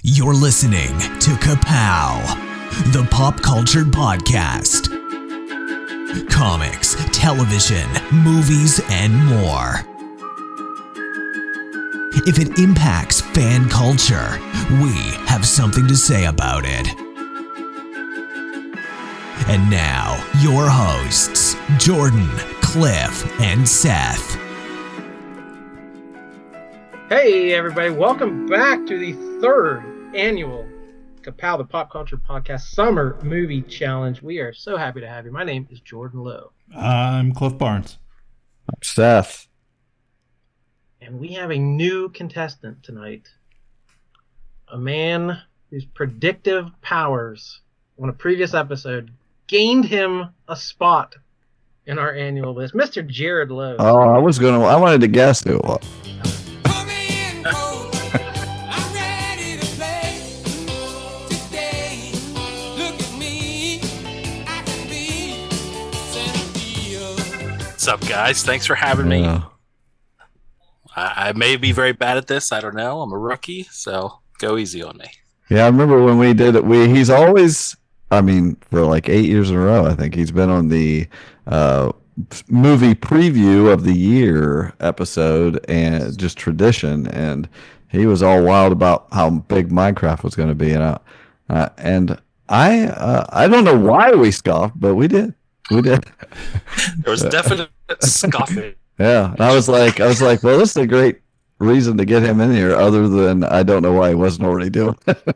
You're listening to Ka-Pow, the pop culture podcast. Comics, television, movies, and more. If it impacts fan culture, we have something to say about it. And now, your hosts, Jordan, Cliff, and Seth. Hey everybody, welcome back to the third annual Ka-Pow, the Pop Culture Podcast Summer Movie Challenge. We are so happy to have you. My name is Jordan Lowe. I'm Cliff Barnes. I'm Seth. And we have a new contestant tonight. A man whose predictive powers on a previous episode gained him a spot in our annual list. Mr. Jared Lowe. Oh, I wanted to guess who it was. What's up, guys? Thanks for having me. I may be very bad at this. I don't know. I'm a rookie, so go easy on me. Yeah, I remember when we did it. He's always, for like 8 years in a row, I think he's been on the movie preview of the year episode and just tradition. And he was all wild about how big Minecraft was going to be. And I don't know why we scoffed, but we did. We did. There was definite scoffing. Yeah, and I was like, well, this is a great reason to get him in here. Other than I don't know why he wasn't already doing it. I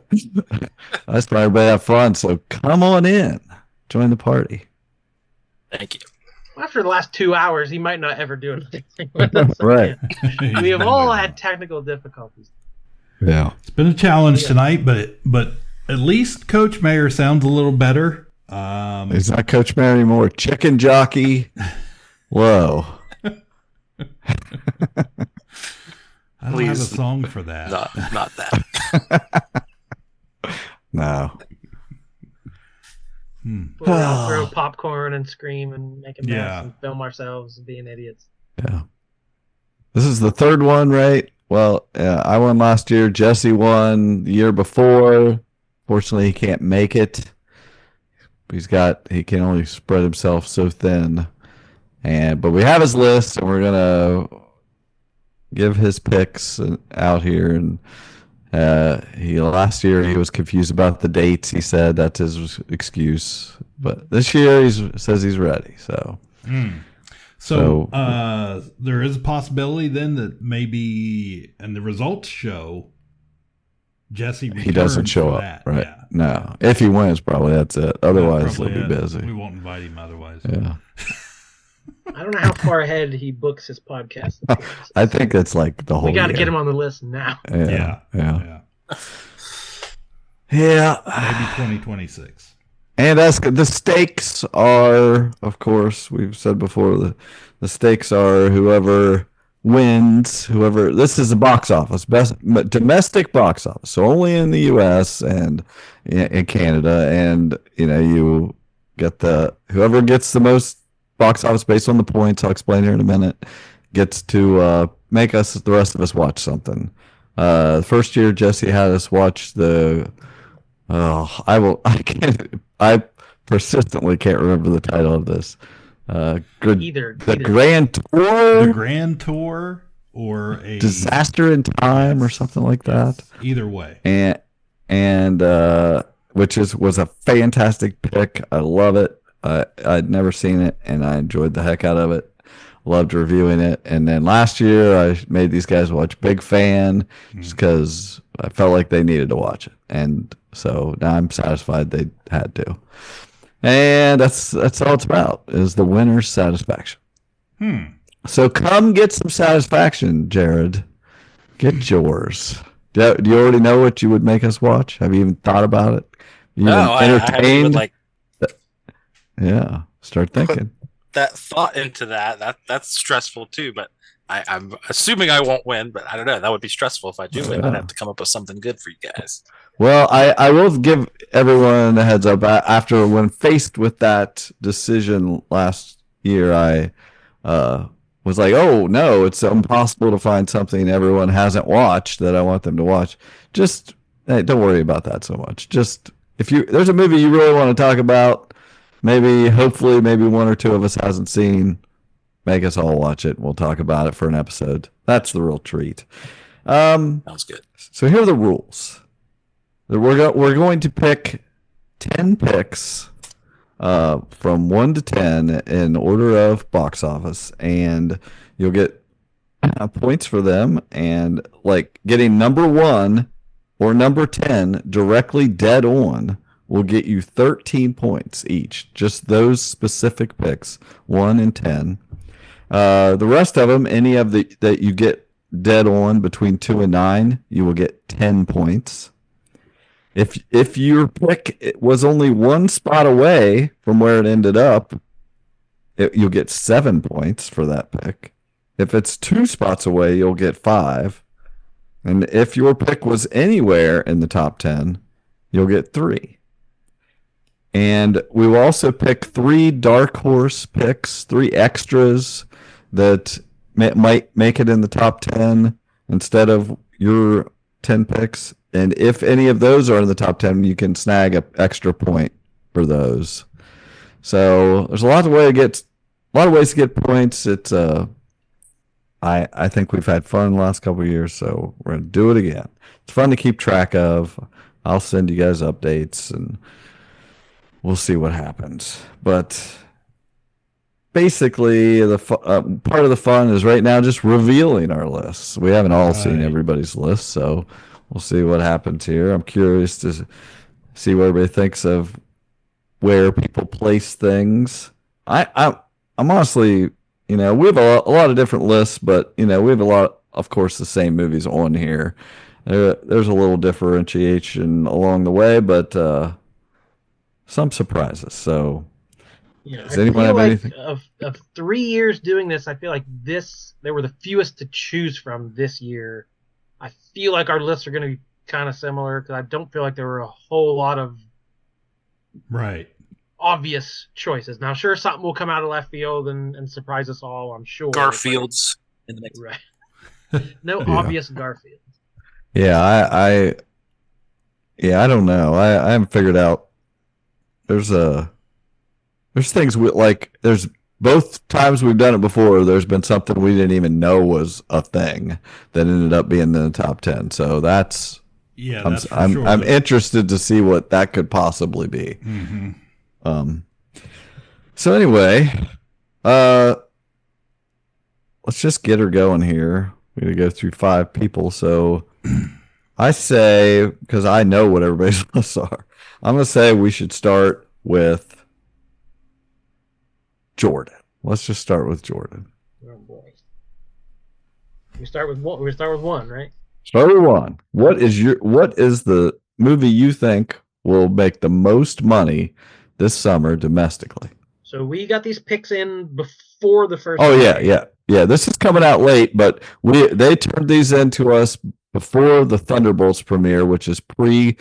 just want everybody to have fun. So come on in, join the party. Thank you. After the last 2 hours, he might not ever do anything with us. Right. We have all had technical difficulties. Yeah, it's been a challenge tonight, but at least Coach Mayer sounds a little better. He's not Coach Mayer anymore. Chicken Jockey Low. I don't have a song for that. Not that. No. We'll all throw popcorn and scream and make a mess and film ourselves being idiots. Yeah. This is the third one, right? Well, I won last year. Jesse won the year before. Fortunately, he can't make it. He can only spread himself so thin. But we have his list, and we're gonna give his picks out here. And last year he was confused about the dates. He said that's his excuse, but this year he says he's ready. So, so there is a possibility then that maybe, and the results show Jesse returns. He doesn't show up, that. right? Yeah. No, if he wins, probably that's it. Otherwise, he'll be busy. We won't invite him otherwise. Yeah. I don't know how far ahead he books his podcast. I think it's like the whole. We got to year. get him on the list now. Yeah. Maybe 2026. And as the stakes are, of course, we've said before, the stakes are whoever wins, this is the box office, best domestic box office, so only in the U.S. and in Canada, and you get whoever gets the most box office based on the points, I'll explain here in a minute, gets to make the rest of us watch something. The first year Jesse had us watch I persistently can't remember the title of this. Either. Grand Tour? The Grand Tour or a Disaster in Time or something like that. Either way. And which was a fantastic pick. I love it. I'd never seen it, and I enjoyed the heck out of it. Loved reviewing it. And then last year, I made these guys watch Big Fan just because I felt like they needed to watch it. And so now I'm satisfied they had to. And that's all it's about, is the winner's satisfaction. So come get some satisfaction, Jared. Get yours. Do you already know what you would make us watch? Have you even thought about it? I haven't even start thinking. That thought into that's stressful too, but I'm assuming I won't win, but I don't know. That would be stressful if I do win. I'd have to come up with something good for you guys. Well, I will give everyone a heads up. When faced with that decision last year, I was like, oh, no, it's impossible to find something everyone hasn't watched that I want them to watch. Just hey, don't worry about that so much. Just if there's a movie you really want to talk about, hopefully one or two of us hasn't seen, make us all watch it. We'll talk about it for an episode. That's the real treat. Sounds good. So here are the rules. We're going to pick 10 picks from 1 to 10 in order of box office, and you'll get points for them. And like getting number 1 or number 10 directly dead on will get you 13 points each. Just those specific picks, 1 and 10. The rest of them, any of that you get dead on between 2 and 9, you will get 10 points. If your pick was only 1 spot away from where it ended up, you'll get 7 points for that pick. If it's 2 spots away, you'll get 5. And if your pick was anywhere in the top 10, you'll get 3. And we will also pick 3 dark horse picks, 3 extras that might make it in the top 10 instead of your 10 picks. And if any of those are in the top 10, you can snag an extra point for those. So there's a lot of ways to get points. It's I think we've had fun the last couple of years, so we're gonna do it again. It's fun to keep track of. I'll send you guys updates, and we'll see what happens. But basically, the part of the fun is right now just revealing our lists. We haven't all seen everybody's list, so we'll see what happens here. I'm curious to see what everybody thinks of where people place things. I'm honestly, we have a lot of different lists, but we have a lot, of course, the same movies on here. There's a little differentiation along the way, but some surprises. So, does anyone have anything? Of 3 years doing this, I feel like there were the fewest to choose from this year. I feel like our lists are going to be kind of similar because I don't feel like there were a whole lot of obvious choices. Now, sure, something will come out of left field and surprise us all, I'm sure. Garfield's in the mix. Right. No obvious Garfield. Yeah, I don't know. I haven't figured out. There's things there's both times we've done it before, there's been something we didn't even know was a thing that ended up being in the top 10. So that's I'm interested to see what that could possibly be. Mm-hmm. So anyway, let's just get her going here. We're gonna go through 5 people. So I say, because I know what everybody's lists are, I'm gonna say we should start with Jordan. Let's just start with Jordan. Oh boy. We start with 1, right? Start with 1. What is the movie you think will make the most money this summer domestically? So we got these picks in before the first. Oh yeah. This is coming out late, but they turned these in to us before the Thunderbolts premiere, which is pre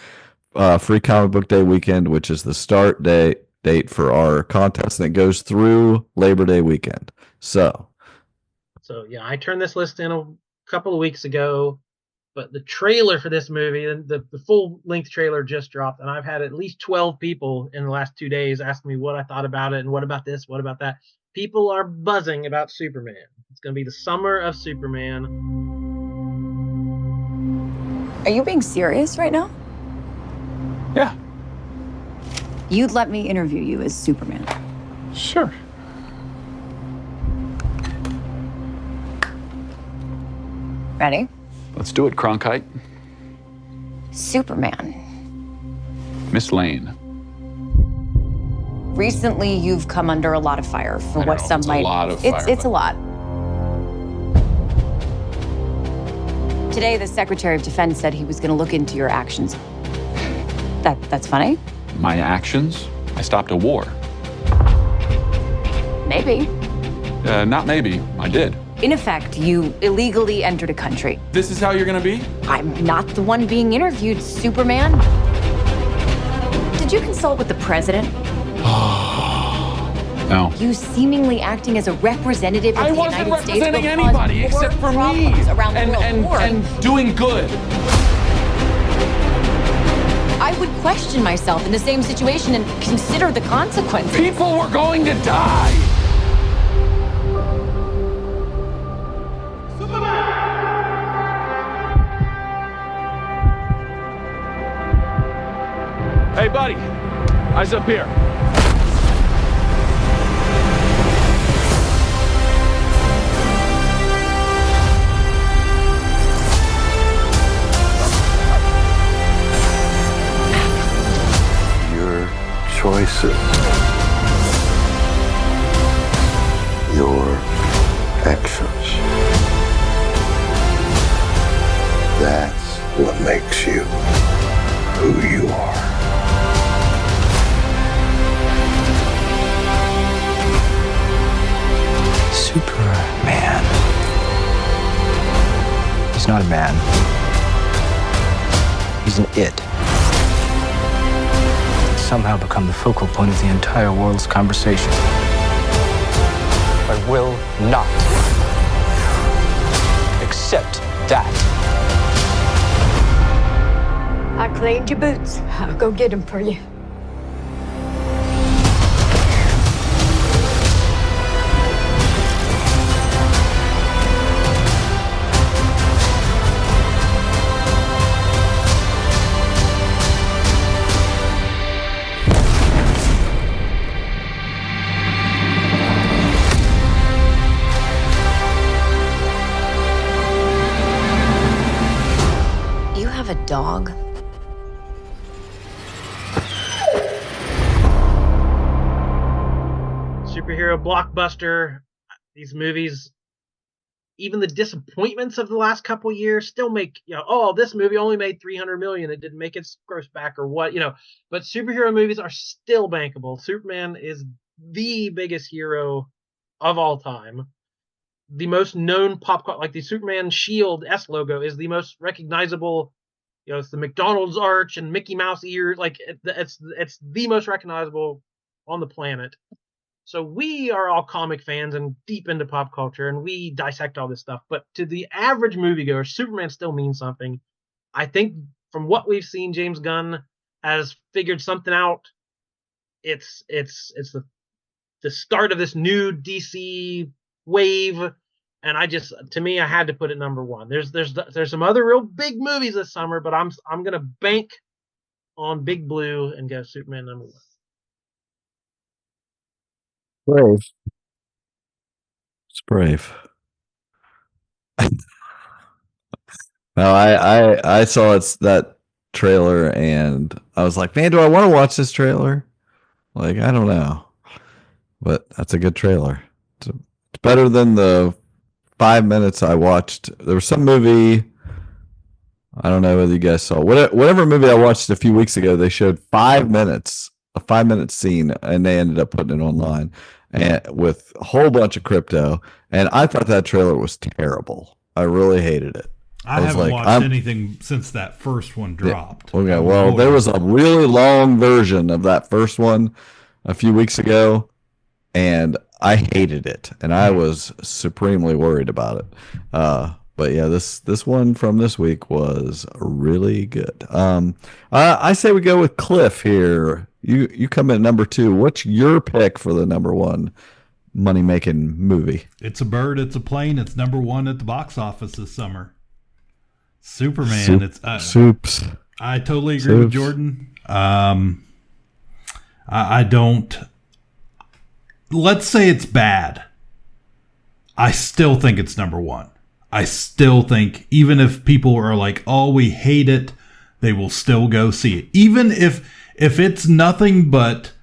Free Comic Book Day weekend, which is the start date for our contest, and it goes through Labor Day weekend. So yeah, I turned this list in a couple of weeks ago, but the trailer for this movie, the full-length trailer just dropped, and I've had at least 12 people in the last 2 days ask me what I thought about it and what about this, what about that. People are buzzing about Superman. It's going to be the summer of Superman. Are you being serious right now? Yeah. You'd let me interview you as Superman? Sure. Ready? Let's do it, Cronkite. Superman. Miss Lane. Recently, you've come under a lot of fire for what some might. A lot of fire. It's a lot. Today, the Secretary of Defense said he was going to look into your actions. That's funny? My actions? I stopped a war. Maybe. Not maybe. I did. In effect, you illegally entered a country. This is how you're gonna be? I'm not the one being interviewed, Superman. Did you consult with the president? No. You seemingly acting as a representative of the United States. I wasn't representing anybody except for me around the world. and doing good. question myself in the same situation and consider the consequences. People were going to die. Hey, buddy. Eyes up here. Your choices, your actions. That's what makes you who you are. Superman. He's not a man. He's an it. He's somehow become the focal point of the entire world's conversation. I will not accept that. I cleaned your boots. I'll go get them for you. You have a dog? Superhero blockbuster. These movies, even the disappointments of the last couple years, still make, oh, this movie only made 300 million. It didn't make its gross back or what, But superhero movies are still bankable. Superman is the biggest hero of all time. The most known pop culture, like the Superman Shield S logo, is the most recognizable. It's the McDonald's arch and Mickey Mouse ears. Like it's the most recognizable on the planet. So we are all comic fans and deep into pop culture, and we dissect all this stuff. But to the average moviegoer, Superman still means something. I think from what we've seen, James Gunn has figured something out. It's the start of this new DC wave, and I had to put it number one. There's some other real big movies this summer, but I'm gonna bank on Big Blue and go Superman number one. Brave. It's brave. No, I saw that trailer and I was like, man, do I want to watch this trailer? Like, I don't know. But that's a good trailer. It's better than the 5 minutes I watched. There was some movie, I don't know whether you guys saw. Whatever movie I watched a few weeks ago, they showed 5 minutes, a 5-minute scene, and they ended up putting it online and with a whole bunch of crypto. And I thought that trailer was terrible. I really hated it. I haven't watched anything since that first one dropped. Yeah. Okay, well, there was a really long version of that first one a few weeks ago, and I hated it, and I was supremely worried about it. But yeah, this one from this week was really good. I say we go with Cliff here. You come in at number 2. What's your pick for the number 1 money-making movie? It's a bird, it's a plane, it's number 1 at the box office this summer. Superman. Soups. I totally agree with Jordan. I don't. Let's say it's bad. I still think it's number 1. I still think, even if people are like, "Oh, we hate it," they will still go see it, even if it's nothing but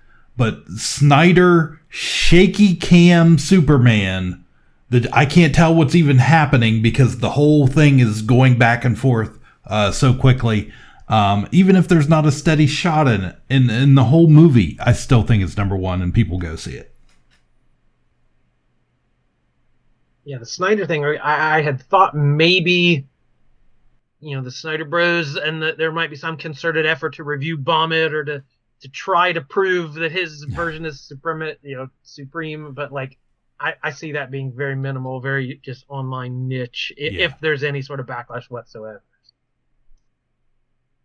Snyder shaky cam Superman. That I can't tell what's even happening because the whole thing is going back and forth so quickly. Even if there's not a steady shot in it, in the whole movie, I still think it's number 1 and people go see it. Yeah, the Snyder thing, I had thought maybe, the Snyder Bros, and there might be some concerted effort to review Bomb It or to try to prove that his version is supreme, but like, I see that being very minimal, very just online niche, if there's any sort of backlash whatsoever.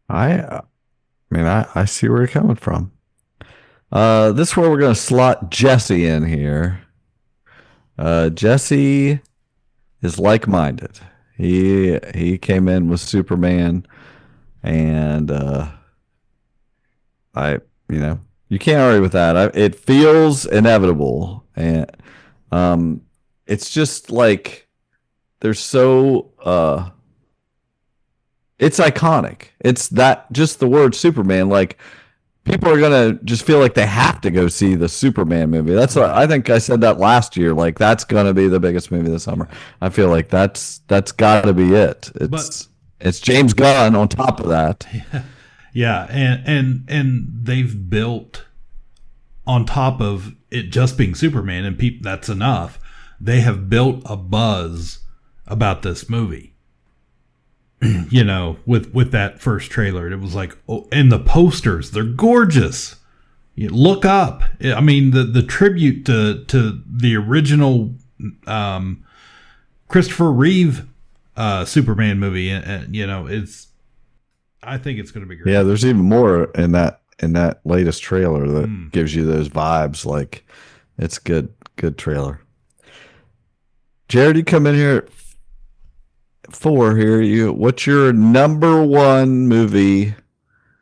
I mean, I see where you're coming from. This is where we're going to slot Jesse in here. Jesse is like-minded. He came in with Superman, and you can't argue with that. It feels inevitable, and it's just like there's so it's iconic. It's that just the word Superman, like people are gonna just feel like they have to go see the Superman movie. That's what I think. I said that last year. Like that's gonna be the biggest movie this summer. I feel like that's got to be it. It's James Gunn on top of that. Yeah, and they've built on top of it just being Superman, and that's enough. They have built a buzz about this movie. You know, with that first trailer, it was like, oh, and the posters, they're gorgeous. You look up. I mean, the tribute to the original Christopher Reeve Superman movie, and you know, I think it's going to be great. Yeah, there's even more in that latest trailer that gives you those vibes. Like, it's good trailer. Jared, you come in here at 4 here. What's your number one movie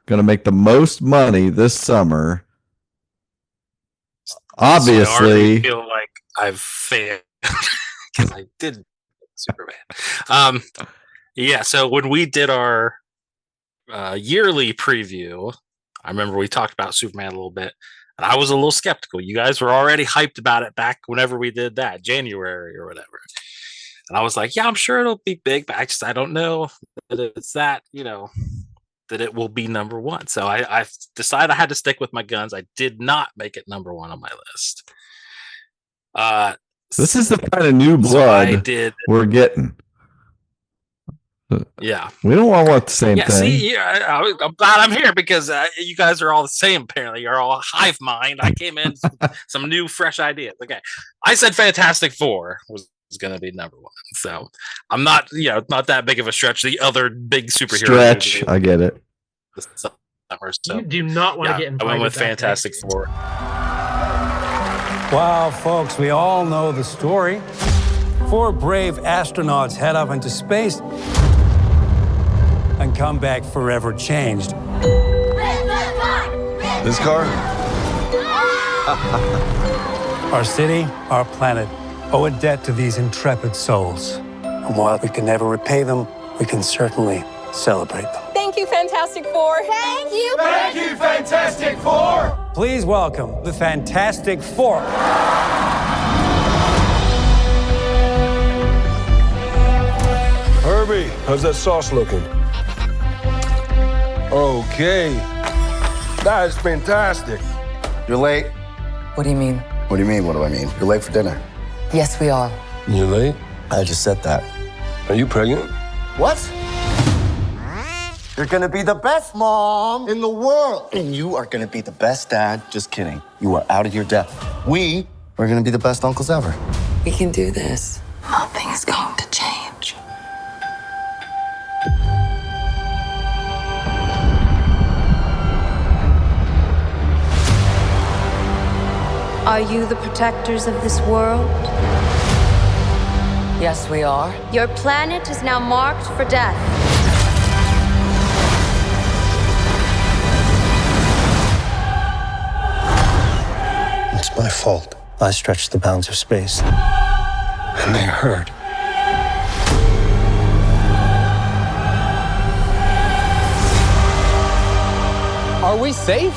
going to make the most money this summer? Obviously, so I already feel like I've failed because I did Superman. Yeah. So when we did our yearly preview, I remember we talked about Superman a little bit, and I was a little skeptical. You guys were already hyped about it back whenever we did that, January or whatever. And I was like, yeah, I'm sure it'll be big, but I don't know that it's that, that it will be number one. So I decided I had to stick with my guns. I did not make it number one on my list. This is the kind of new blood we're getting. Yeah. We don't all want the same thing. See, I'm glad I'm here because you guys are all the same, apparently. You're all hive mind. I came in some new, fresh ideas. Okay. I said Fantastic Four was going to be number one. So I'm not, not that big of a stretch. The other big superhero stretch, I get it. So, you do not want to get invited. I went with Fantastic Four. Wow, folks, we all know the story. 4 brave astronauts head up into space and come back forever changed. This car? Our city, our planet, owe a debt to these intrepid souls. And while we can never repay them, we can certainly celebrate them. Thank you, Fantastic Four. Thank you. Thank you, Fantastic Four. Please welcome the Fantastic Four. Herbie, how's that sauce looking? Okay. That is fantastic. You're late. What do you mean? What do you mean, what do I mean? You're late for dinner. Yes, we are. You late? I just said that. Are you pregnant? What? You're gonna be the best mom in the world. And you are gonna be the best dad. Just kidding. You are out of your depth. We are gonna be the best uncles ever. We can do this. Nothing's going to change. Are you the protectors of this world? Yes, we are. Your planet is now marked for death. It's my fault. I stretched the bounds of space. And they hurt. Are we safe?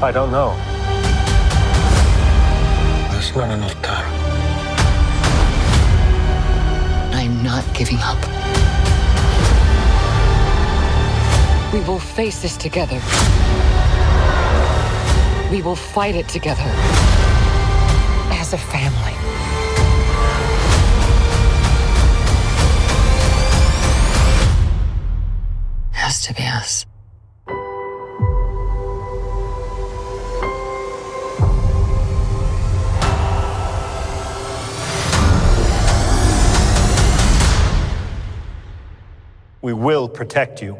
I don't know. There's not enough time. I'm not giving up. We will face this together. We will fight it together. As a family. It has to be us. We will protect you.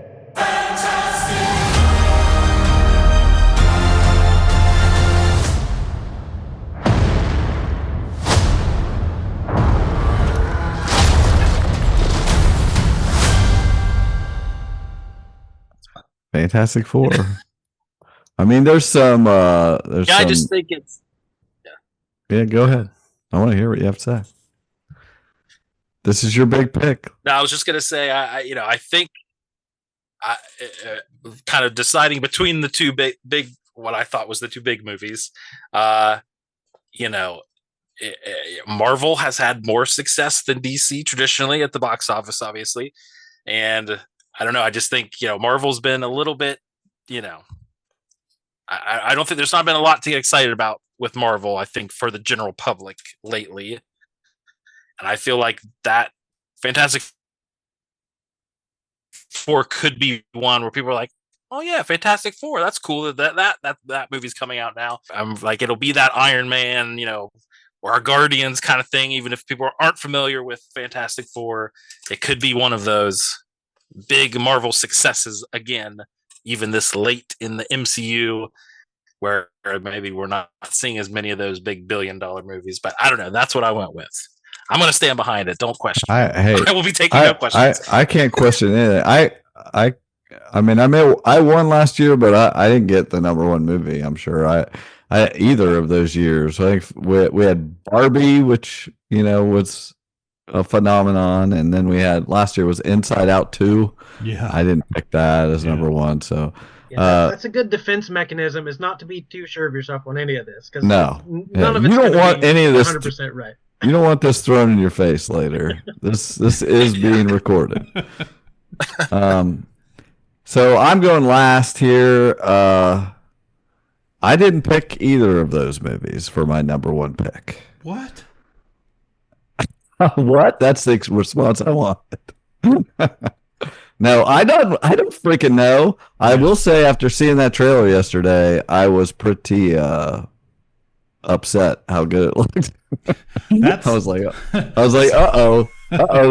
Fantastic Four. I mean, there's some. There's Yeah, some, I just think it's. Yeah, go ahead. I want to hear what you have to say. This is your big pick. No, I was just gonna say, I think, kind of deciding between the two big, what I thought was the two big movies. Marvel has had more success than DC traditionally at the box office, obviously, and I don't know. I just think Marvel's been a little bit, I don't think there's not been a lot to get excited about with Marvel. I think for the general public lately, and I feel like that Fantastic Four could be one where people are like, "Oh yeah, Fantastic Four, that's cool. That movie's coming out now." I'm like, it'll be that Iron Man, or our Guardians kind of thing. Even if people aren't familiar with Fantastic Four, it could be one of those big Marvel successes again, even this late in the MCU, where maybe we're not seeing as many of those big billion-dollar movies. But I don't know. That's what I went with. I'm going to stand behind it. Don't question. I will be taking no questions. I can't question it. I mean, I won last year, but I didn't get the number one movie. I'm sure I either of those years. I think we had Barbie, which was a phenomenon, and then we had last year was Inside Out 2. Yeah, I didn't pick that as number one. So that's a good defense mechanism, is not to be too sure of yourself on any of this, because none of you it's don't want any of this 100% right. You don't want this thrown in your face later. This is being recorded. So I'm going last here. I didn't pick either of those movies for my number one pick. What? What? That's the response I wanted. No, I don't freaking know. I will say, after seeing that trailer yesterday, I was pretty upset how good it looked. I was like, uh-oh,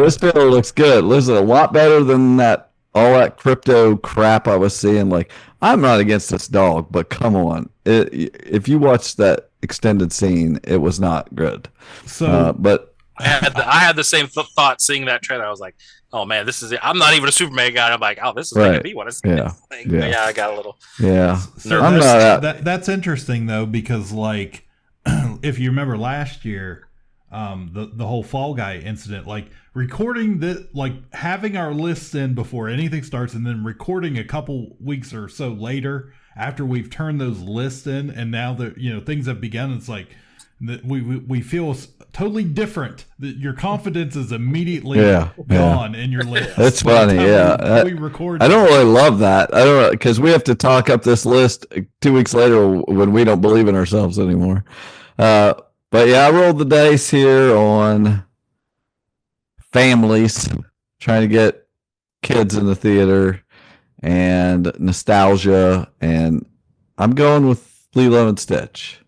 this trailer looks good. Looks a lot better than all that crypto crap I was seeing. Like, I'm not against this dog, but come on. If you watch that extended scene, it was not good. So, but I had the same thought seeing that trailer. I was like, oh man, this is it. I'm not even a Superman guy. I'm like, oh, this is going to be what it's yeah. Yeah, I got a little So I'm not that's interesting though, because like if you remember last year, the whole Fall Guy incident, like recording having our lists in before anything starts, and then recording a couple weeks or so later after we've turned those lists in, and now that things have begun, it's like that we feel totally different. That your confidence is immediately gone in your list. That's funny. We record. I don't really love that. I don't, because we have to talk up this list 2 weeks later when we don't believe in ourselves anymore. But yeah, I rolled the dice here on families, trying to get kids in the theater and nostalgia, and I'm going with Lilo and Stitch.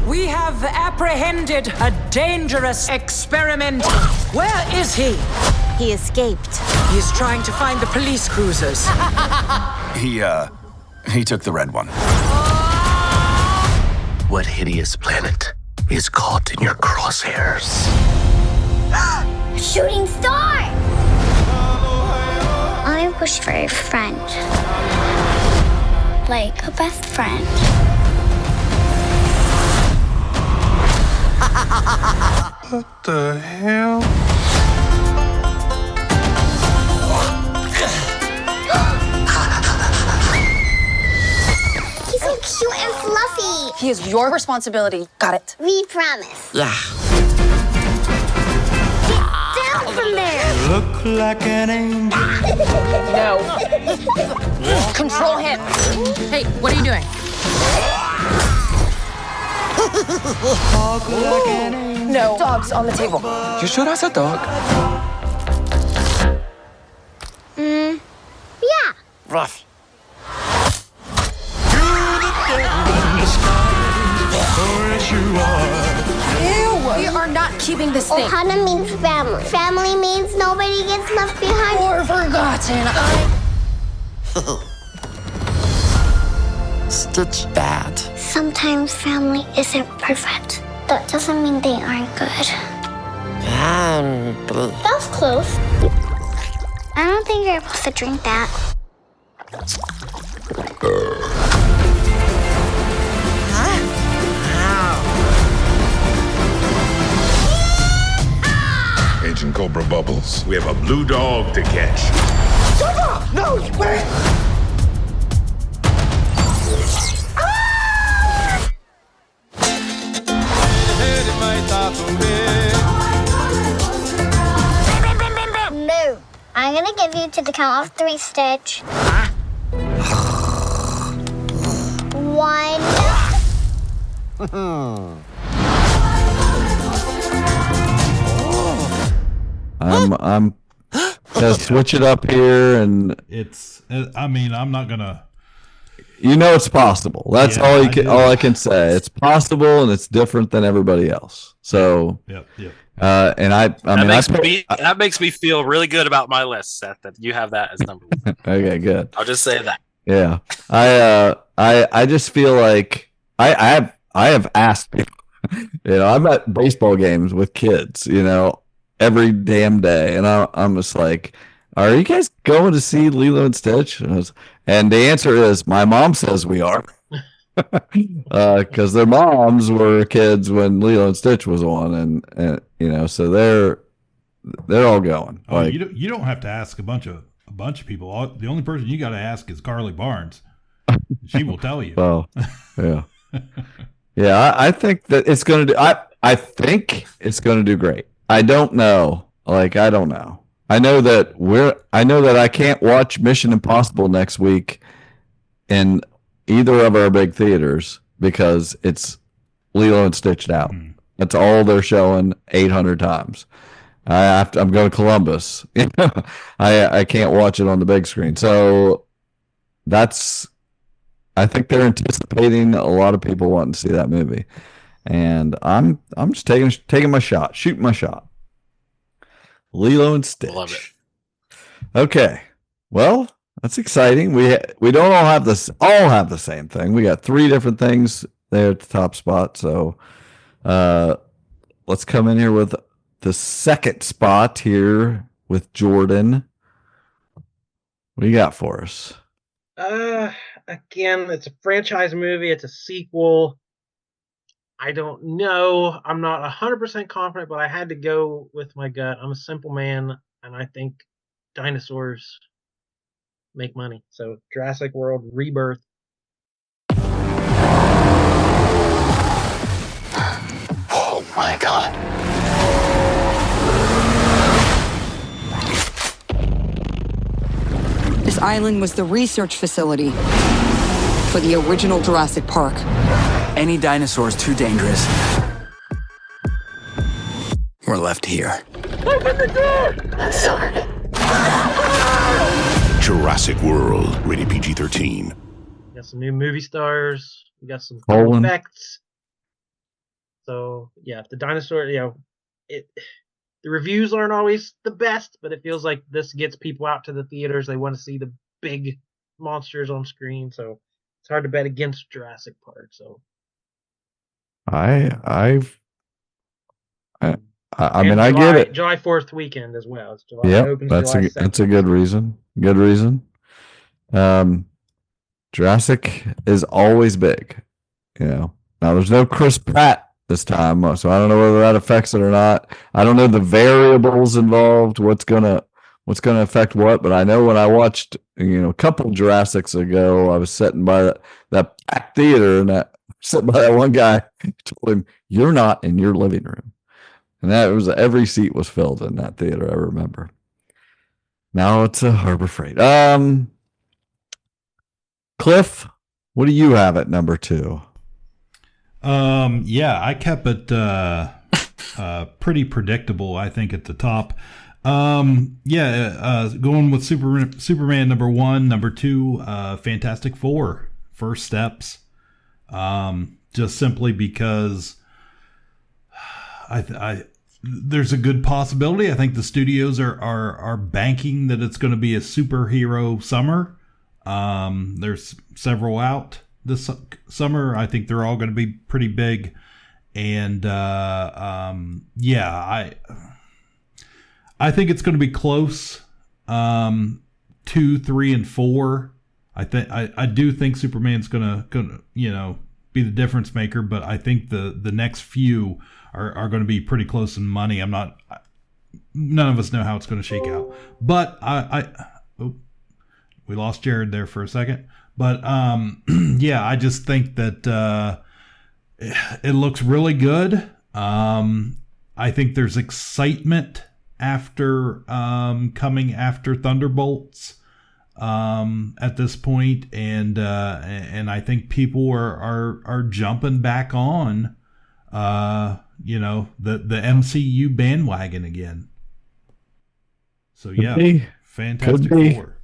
We have apprehended a dangerous experiment. Where is he? He escaped. He's trying to find the police cruisers. He took the red one. What hideous planet is caught in your crosshairs? Shooting star! I wish for a friend. Like a best friend. What the hell? He's so cute and fluffy. He is your responsibility. Got it. We promise. Yeah. Get down from there. Look like an angel. No. Control him. Hey, what are you doing? No. Dogs on the table. You sure that's a dog? Yeah. Rough. Ew. We are not keeping this thing. Ohana means family. Family means nobody gets left behind or forgotten. Stitch bad. Sometimes family isn't perfect. That doesn't mean they aren't good. Family. That's close. I don't think you're supposed to drink that. Agent Cobra Bubbles, we have a blue dog to catch. Shut up! No, wait! No. I'm gonna give you to the count of 3, Stitch. 1. I'm gonna switch it up here, and I'm not gonna. It's possible. That's all I can say. It's possible, and it's different than everybody else. So, yep. And that makes me feel really good about my list, Seth. That you have that as number 1. Okay, good. I'll just say that. Yeah, I just feel like I have asked people. I'm at baseball games with kids. Every damn day, and I'm just like, are you guys going to see Lilo and Stitch? And the answer is, my mom says we are, because their moms were kids when Lilo and Stitch was on, and so they're all going. Oh, you don't have to ask a bunch of people. The only person you got to ask is Carly Barnes. She will tell you. Well, yeah, yeah. I think that it's going to do. I think it's going to do great. I don't know. I don't know. I know that I can't watch Mission Impossible next week in either of our big theaters because it's Lilo and Stitched out. That's all they're showing 800 times. I'm going to Columbus. I can't watch it on the big screen. So I think they're anticipating a lot of people wanting to see that movie. And I'm just taking my shot, shooting my shot. Lilo and Stitch. Love it. Okay, well, that's exciting. We don't all have the same thing. We got 3 different things there at the top spot. So, let's come in here with the second spot here with Jordan. What do you got for us? Again, it's a franchise movie. It's a sequel. I don't know. I'm not 100% confident, but I had to go with my gut. I'm a simple man, and I think dinosaurs make money. So Jurassic World Rebirth. Oh my God. This island was the research facility for the original Jurassic Park. Any dinosaur is too dangerous. We're left here. Open the door! I'm sorry. Jurassic World, rated PG-13. Got some new movie stars. We got some Colin. effects. So yeah, the dinosaur. The reviews aren't always the best, but it feels like this gets people out to the theaters. They want to see the big monsters on screen. So it's hard to bet against Jurassic Park. So. I mean, July, I get it. July 4th weekend as well. It's July. Yeah, Opens that's July 2nd. that's a good reason. Good reason. Jurassic is always big. Now there's no Chris Pratt this time, so I don't know whether that affects it or not. I don't know the variables involved. What's gonna affect what? But I know when I watched a couple Jurassics ago, I was sitting by that packed theater, and sitting by that one guy, told him, "You're not in your living room." And that was every seat was filled in that theater, I remember. Now it's a Harbor Freight. Cliff, what do you have at number 2? Yeah, I kept it pretty predictable, I think, at the top. Going with Superman number 1, number 2, Fantastic Four, First Steps. Just simply because there's a good possibility. I think the studios are banking that it's going to be a superhero summer. There's several out this summer. I think they're all going to be pretty big. And I think it's going to be close. 2, 3, and 4. I do think Superman's gonna be the difference maker, but I think the next few are going to be pretty close in money. None of us know how it's going to shake out, but we lost Jared there for a second. But yeah, I just think that it looks really good. I think there's excitement after coming after Thunderbolts at this point, and I think people are jumping back on the MCU bandwagon again. So yeah, Fantastic Four.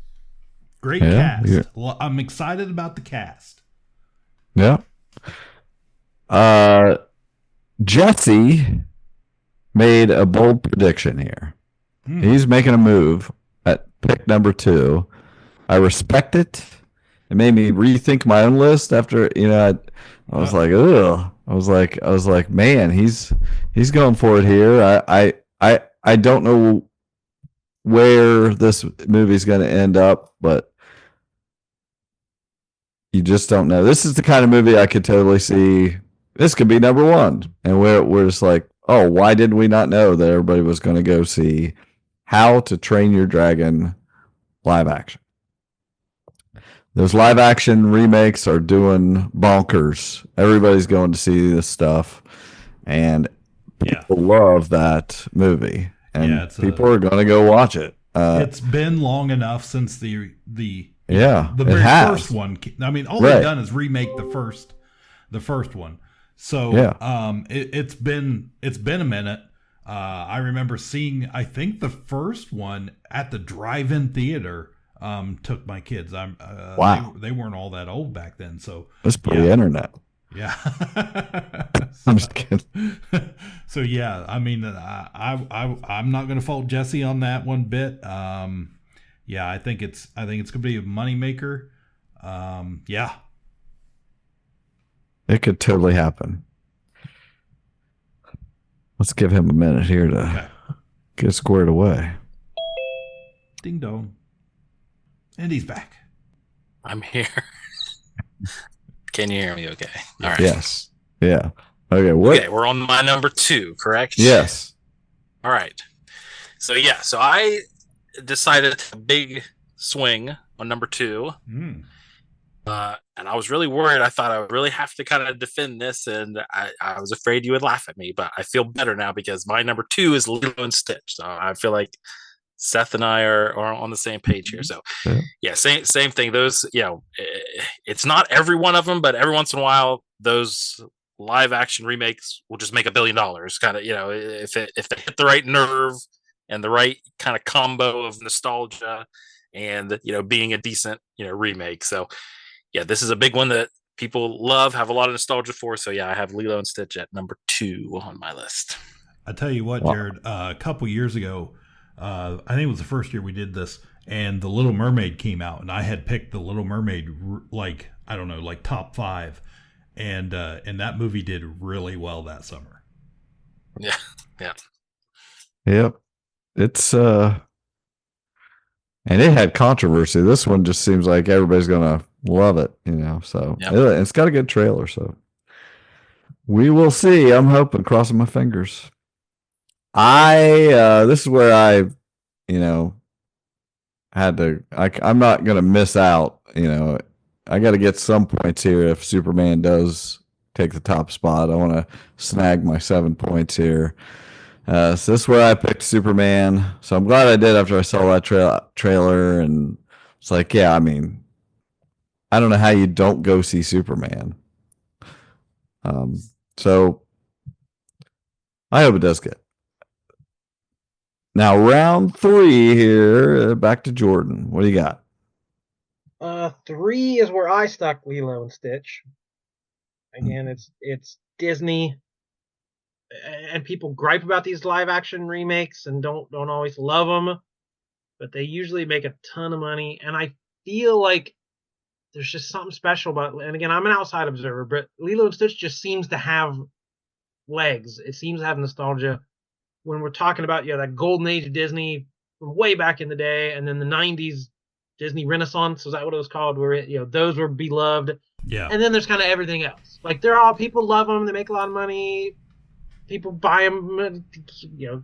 Great cast. Yeah. I'm excited about the cast. Yeah. Jesse made a bold prediction here. He's making a move at pick number 2. I respect it. It made me rethink my own list after, I was like, ugh. I was like, man, he's going for it here. I don't know where this movie's going to end up, but you just don't know. This is the kind of movie I could totally see. This could be number 1. And we're just like, oh, why did we not know that everybody was going to go see How to Train Your Dragon live action? Those live action remakes are doing bonkers. Everybody's going to see this stuff. And people love that movie. And people are going to go watch it. It's been long enough since the very first one. I mean, all they've done is remake the first one. So it's been a minute. I remember seeing, I think the first one at the drive-in theater. Took my kids. Wow. They weren't all that old back then. So that's pre-internet. Yeah. I'm just kidding. So yeah, I mean, I'm not going to fault Jesse on that one bit. Yeah, I think it's going to be a moneymaker. Yeah. It could totally happen. Let's give him a minute here to get squared away. Ding dong. And he's back. I'm here. Can you hear me okay? All right. Yes. Yeah. Okay. Okay, we're on my number 2, correct? Yes. All right. So I decided a big swing on number 2. And I was really worried. I thought I would really have to kind of defend this, and I was afraid you would laugh at me, but I feel better now because my number 2 is Lilo and Stitch. So I feel like Seth and I are on the same page here. So yeah, same thing. Those, it's not every one of them, but every once in a while, those live action remakes will just make $1 billion. Kind of, if they hit the right nerve and the right kind of combo of nostalgia and, being a decent, remake. So yeah, this is a big one that people love, have a lot of nostalgia for. So yeah, I have Lilo and Stitch at number 2 on my list. I tell you what, Jared, a couple years ago, I think it was the first year we did this, and The Little Mermaid came out, and I had picked The Little Mermaid like top 5, and that movie did really well that summer. Yeah. Yep. It's and it had controversy. This one just seems like everybody's gonna love it, So it's got a good trailer. So we will see. I'm hoping, crossing my fingers. This is where I, had to, I'm not going to miss out, I got to get some points here. If Superman does take the top spot, I want to snag my 7 points here. So this is where I picked Superman. So I'm glad I did after I saw that trailer. And it's like, yeah, I mean, I don't know how you don't go see Superman. So I hope it does good. Now, round 3 here. Back to Jordan. What do you got? 3 is where I stuck Lilo and Stitch. Again, it's Disney, and people gripe about these live action remakes and don't always love them, but they usually make a ton of money. And I feel like there's just something special about. And again, I'm an outside observer, but Lilo and Stitch just seems to have legs. It seems to have nostalgia. When we're talking about that golden age of Disney, from way back in the day, and then the '90s Disney Renaissance, was that what it was called? Where those were beloved. Yeah. And then there's kind of everything else. Like people love them, they make a lot of money, people buy them,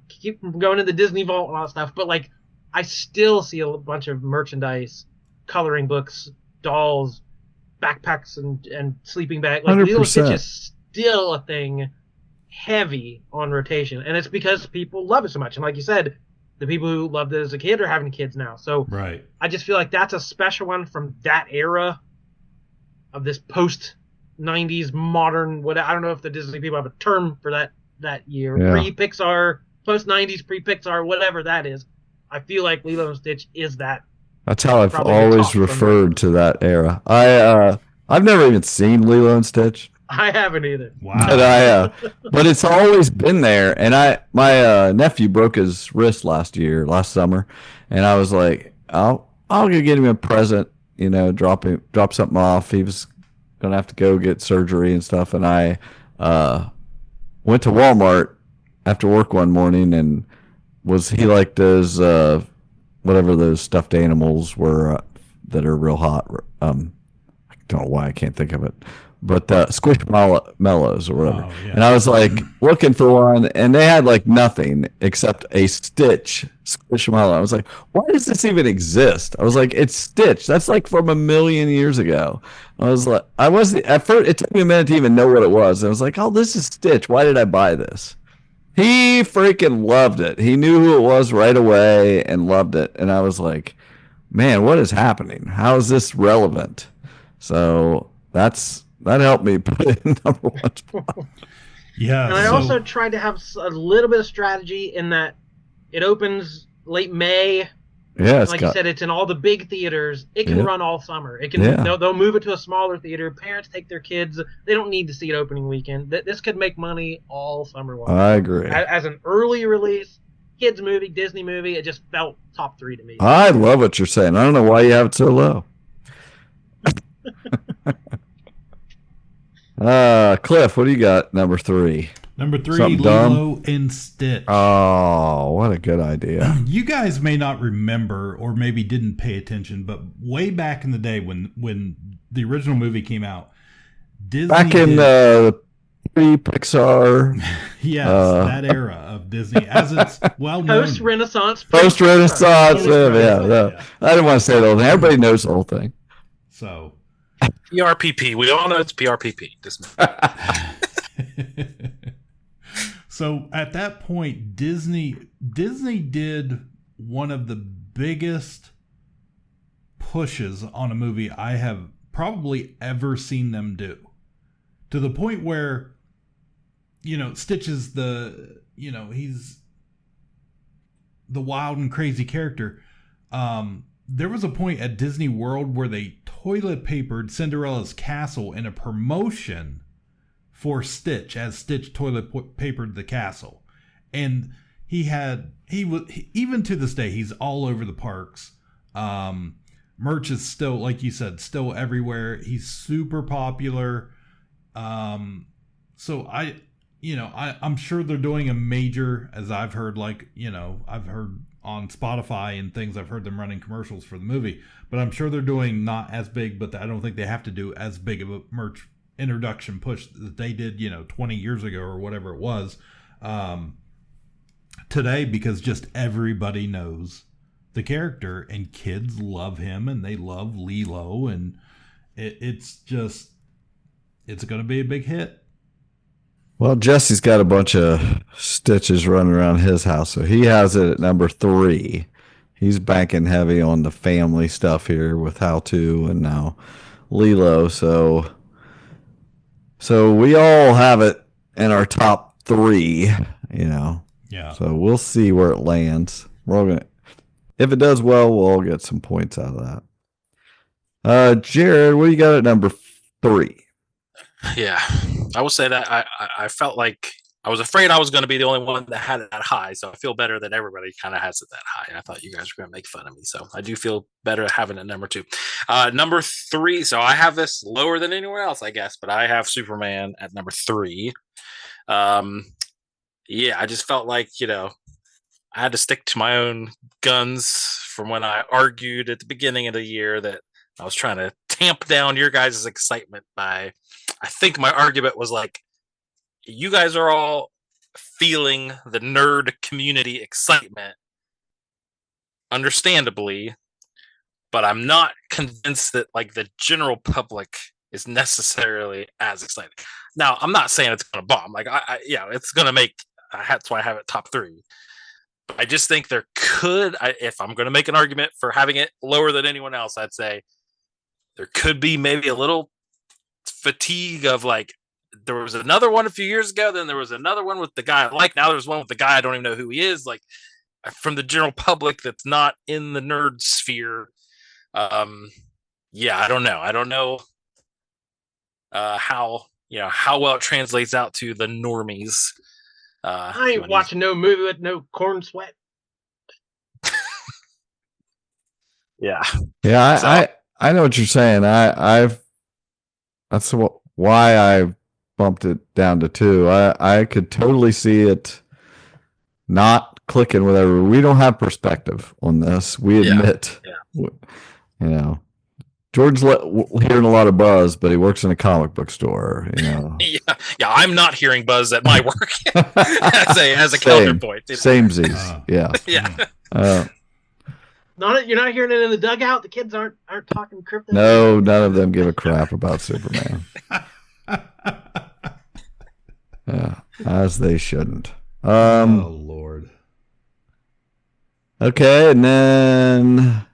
keep them going to the Disney Vault and all that stuff. But like, I still see a bunch of merchandise, coloring books, dolls, backpacks, and sleeping bags. Like Lilo and Stitch is still a thing, heavy on rotation, and it's because people love it so much. And like you said, the people who loved it as a kid are having kids now. So right. I just feel like that's a special one from that era of this post '90s modern. I don't know if the Disney people have a term for that year, pre-Pixar, post '90s, pre-Pixar, whatever that is. I feel like Lilo and Stitch is that. That's how I've always referred to that era. I've never even seen Lilo and Stitch. I haven't either. Wow. But it's always been there. And my nephew broke his wrist last summer, and I was like, I'll go get him a present. Drop something off. He was gonna have to go get surgery and stuff. And I went to Walmart after work one morning, and he liked those whatever those stuffed animals were that are real hot. I don't know why I can't think of it, but Squishmallows or whatever. Oh, yeah. And I was like looking for one, and they had like nothing except a Stitch Squishmallow. I was like, why does this even exist? I was like, it's Stitch. That's like from 1,000,000 years ago. I was like, at first it took me a minute to even know what it was. I was like, oh, this is Stitch. Why did I buy this? He freaking loved it. He knew who it was right away and loved it. And I was like, man, what is happening? How is this relevant? So that helped me put it in number one spot. Yeah. And I also tried to have a little bit of strategy in that it opens late May. Yeah, like you said, it's in all the big theaters. It can run all summer. It can. They'll move it to a smaller theater. Parents take their kids. They don't need to see it opening weekend. This could make money all summer long. I agree. As an early release, kids movie, Disney movie, it just felt top 3 to me. I love what you're saying. I don't know why you have it so low. Cliff, what do you got? Number 3. Number 3, Lilo and Stitch. Oh, what a good idea. You guys may not remember, or maybe didn't pay attention, but way back in the day when the original movie came out, Disney back in pre-Pixar. Yes, that era of Disney, as it's well known. Post-Renaissance. Yeah. I didn't want to say the whole thing. Everybody knows the whole thing. So. PRPP. We all know it's PRPP. So at that point, Disney did one of the biggest pushes on a movie I have probably ever seen them do. To the point where, Stitch is he's the wild and crazy character. There was a point at Disney World where they toilet papered Cinderella's castle in a promotion for Stitch, as Stitch toilet papered the castle. And even to this day, he's all over the parks. Merch is still, like you said, still everywhere. He's super popular. So I'm sure they're doing a major, as I've heard, I've heard on Spotify and things, I've heard them running commercials for the movie, but I'm sure they're doing not as big, but I don't think they have to do as big of a merch introduction push that they did 20 years ago or whatever it was today, because just everybody knows the character and kids love him and they love Lilo, and it's going to be a big hit. Well, Jesse's got a bunch of Stitches running around his house, so he has it at number 3. He's banking heavy on the family stuff here with How To and now Lilo, so we all have it in our top 3, Yeah. So we'll see where it lands. If it does well, we'll all get some points out of that. Jared, what do you got at number 3? Yeah, I will say that I felt like I was afraid I was going to be the only one that had it that high, so I feel better that everybody kind of has it that high. I thought you guys were going to make fun of me, so I do feel better having it number 2. Number 3, so I have this lower than anyone else, I guess, but I have Superman at number 3. Yeah, I just felt like, I I had to stick to my own guns from when I argued at the beginning of the year that I was trying to tamp down your guys' excitement by, I think my argument was like, you guys are all feeling the nerd community excitement, understandably, but I'm not convinced that like the general public is necessarily as excited. Now, I'm not saying it's going to bomb. Like, it's going to make. That's why I have it top 3. But I just think there could, if I'm going to make an argument for having it lower than anyone else, I'd say there could be maybe a little fatigue of like, there was another one a few years ago, then there was another one with the guy I like. Now there's one with the guy I don't even know who he is. Like, from the general public that's not in the nerd sphere. I don't know. I don't know how well it translates out to the normies. I ain't watching no movie with no corn sweat. Yeah. Yeah, I know what you're saying. That's why I bumped it down to 2. I could totally see it not clicking with everyone. We don't have perspective on this. We admit, George's hearing a lot of buzz, but he works in a comic book store. Yeah. I'm not hearing buzz at my work as a counterpoint. Samesies. Yeah. You're not hearing it in the dugout. The kids aren't talking crypto. No, none of them give a crap about Superman. Yeah, as they shouldn't. Oh Lord. Okay, and then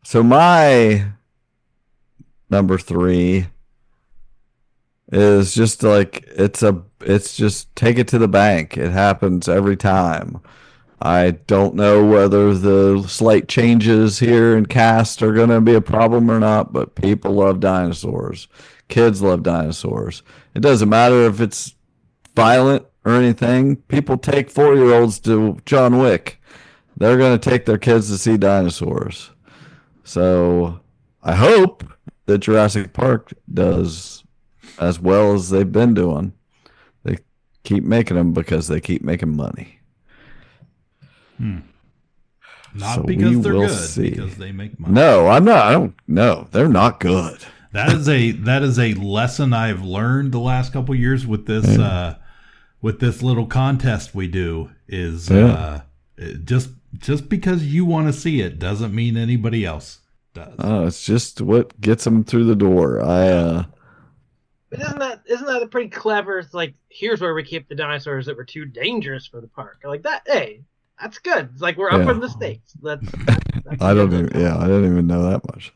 so my number 3 is just like it's just take it to the bank. It happens every time. I don't know whether the slight changes here in cast are going to be a problem or not, but people love dinosaurs. Kids love dinosaurs. It doesn't matter if it's violent or anything. People take 4-year-olds to John Wick. They're going to take their kids to see dinosaurs. So I hope that Jurassic Park does as well as they've been doing. They keep making them because they keep making money. Not so because they're good, because they make money. No, I'm not. I don't. No, they're not good. That is a lesson I've learned the last couple of years with this little contest we do. Is just because you want to see it doesn't mean anybody else does. Oh, it's just what gets them through the door. But isn't that a pretty clever? It's like, here's where we keep the dinosaurs that were too dangerous for the park. Like that. Hey, that's good. It's like we're upping the stakes. That's I don't even know that much.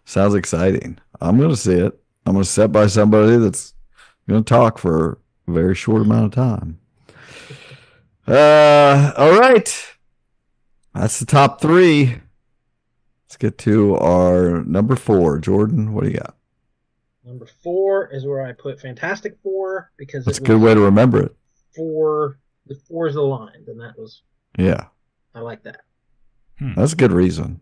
Sounds exciting. I'm going to see it. I'm going to sit by somebody that's going to talk for a very short amount of time. All right. That's the top 3. Let's get to our number 4. Jordan, what do you got? Number 4 is where I put Fantastic Four because that's a good way to remember it. The 4 is aligned, and that was. Yeah. I like that. That's a good reason.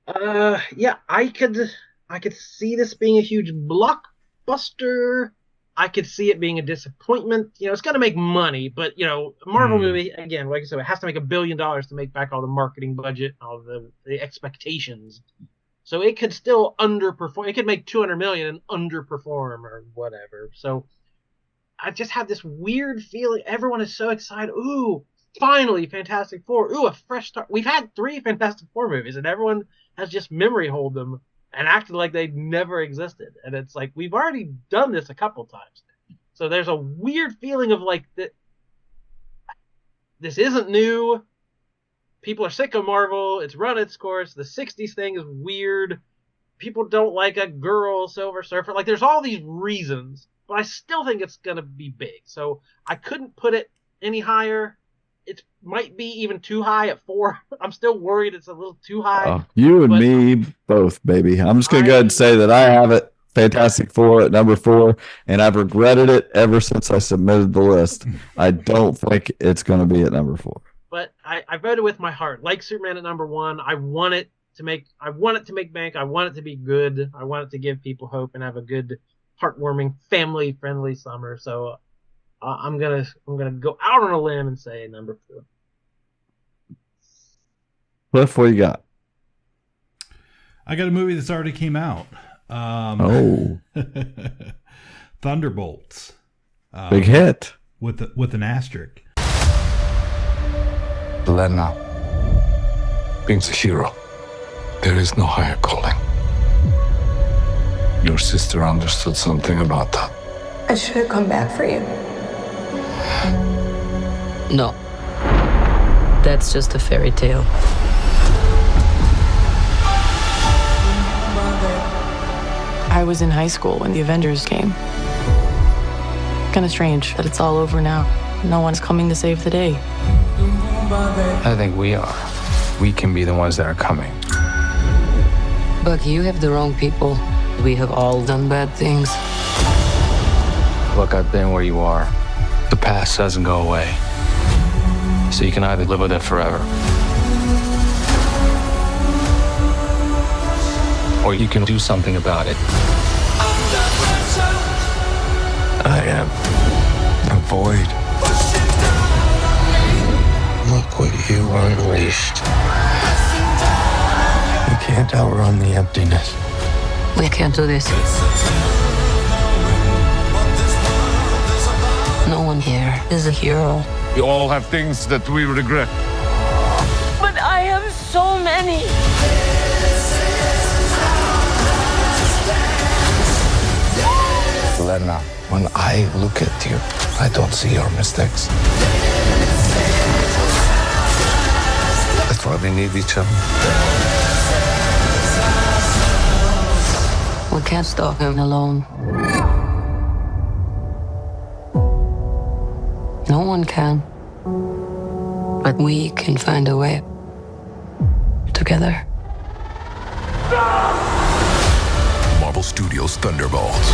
Yeah, I could see this being a huge blockbuster. I could see it being a disappointment. It's going to make money, but a Marvel movie, again, like I said, it has to make $1 billion to make back all the marketing budget, all the expectations. So it could still underperform. It could make $200 million and underperform or whatever. So I just have this weird feeling. Everyone is so excited. Ooh, finally, Fantastic Four. Ooh, a fresh start. We've had 3 Fantastic Four movies, and everyone has just memory hold them and acted like they never existed. And it's like, we've already done this a couple times. So there's a weird feeling of like that. This isn't new. People are sick of Marvel. It's run its course. The 60s thing is weird. People don't like a girl Silver Surfer. Like, there's all these reasons, but I still think it's going to be big. So I couldn't put it any higher. It might be even too high at 4. I'm still worried it's a little too high. You and me both, baby. I'm just going to go ahead and say that I have it Fantastic Four at number 4, and I've regretted it ever since I submitted the list. I don't think it's going to be at number 4. But I voted with my heart. Like Superman at number 1, I want it to make bank. I want it to be good. I want it to give people hope and have a good, heartwarming, family-friendly summer. So I'm gonna go out on a limb and say number 4. Cliff, what you got? I got a movie that's already came out. Thunderbolts. Big hit. With an asterisk. Lena, being a hero, there is no higher calling. Your sister understood something about that. I should have come back for you. No. That's just a fairy tale. I was in high school when the Avengers came. Kind of strange that it's all over now. No one's coming to save the day. I think we are. We can be the ones that are coming. Buck, you have the wrong people. We have all done bad things. Look, I've been where you are. The past doesn't go away. So you can either live with it forever, or you can do something about it. I am a void. Look what you unleashed. You can't outrun the emptiness. We can't do this. No one here is a hero. We all have things that we regret. But I have so many. Lena, when I look at you, I don't see your mistakes. That's why we need each other. We can't stop him alone. No one can. But we can find a way. Together. Marvel Studios Thunderbolts.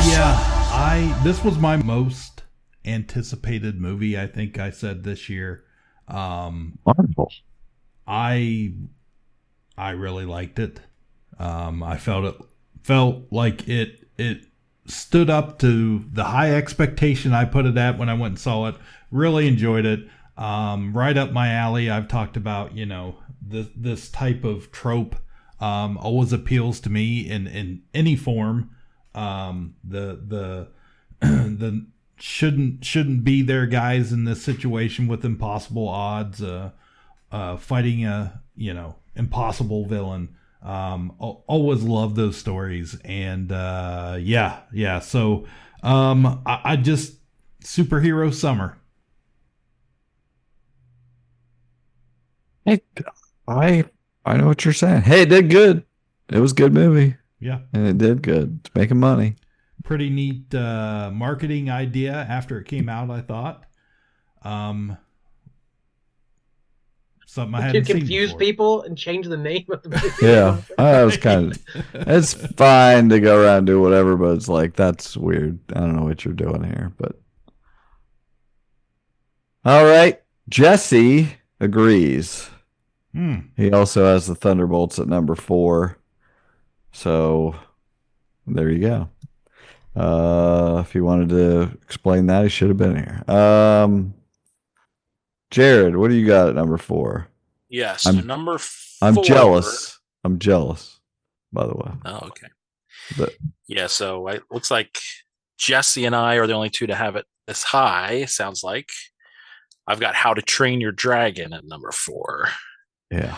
Yeah, this was my most anticipated movie, I think I said this year. Wonderful. I really liked it. I felt like it stood up to the high expectation I put it at when I went and saw it. Really enjoyed it. Right up my alley. I've talked about, this type of trope always appeals to me in any form. The shouldn't be there guys in this situation with impossible odds, fighting a impossible villain. Always love those stories, and so I just superhero summer. Hey, I know what you're saying. Hey, it did good. It was a good movie. Yeah, and it did good. It's making money. Pretty neat marketing idea after it came out, I thought. Something I hadn't to confuse seen people and change the name of the movie. Yeah, that was kind of. It's fine to go around and do whatever, but it's like that's weird. I don't know what you're doing here, but all right. Jesse agrees. He also has the Thunderbolts at number 4. So there you go. If he wanted to explain that, he should have been here. Jared, what do you got at number 4? Yes, number 4. I'm jealous. I'm jealous, by the way. Oh, okay. But yeah, so it looks like Jesse and I are the only two to have it this high, sounds like. I've got How to Train Your Dragon at number 4. Yeah.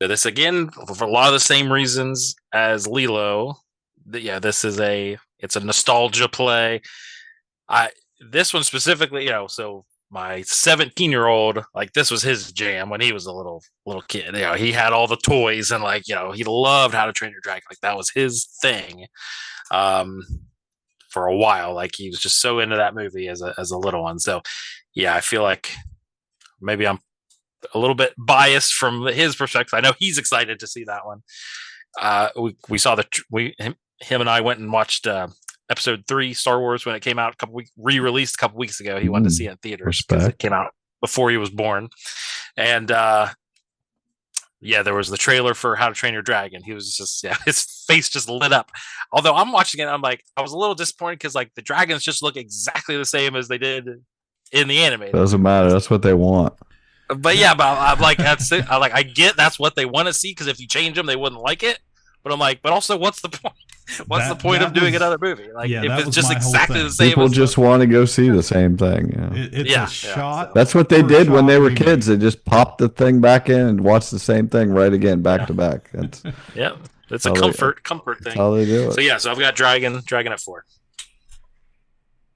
So this, again, for a lot of the same reasons as Lilo. This is it's a nostalgia play. This one specifically, so my 17-year-old, like, this was his jam when he was a little kid. He had all the toys and he loved How to Train Your Dragon. Like, that was his thing. For a while, like, he was just so into that movie as a little one. So yeah, I feel like maybe I'm a little bit biased from his perspective. I know he's excited to see that one. We saw him and I went and watched episode 3 Star Wars when it came out re-released a couple weeks ago. He wanted to see it in theaters because it came out before he was born. And there was the trailer for How to Train Your Dragon. He was just his face just lit up. Although I'm watching it, I'm like, I was a little disappointed because the dragons just look exactly the same as they did in the anime. Doesn't matter. That's what they want. But yeah, but I'm like, I get that's what they want to see because if you change them, they wouldn't like it. But I'm like, but also, what's the point? What's the point of doing another movie? Like, if it's just exactly the same. People just want to go see the same thing. It's a shot. That's what they did when they were kids. They just popped the thing back in and watched the same thing right again, back to back. That's it's a comfort thing. That's how they do it. So so I've got Dragon at 4.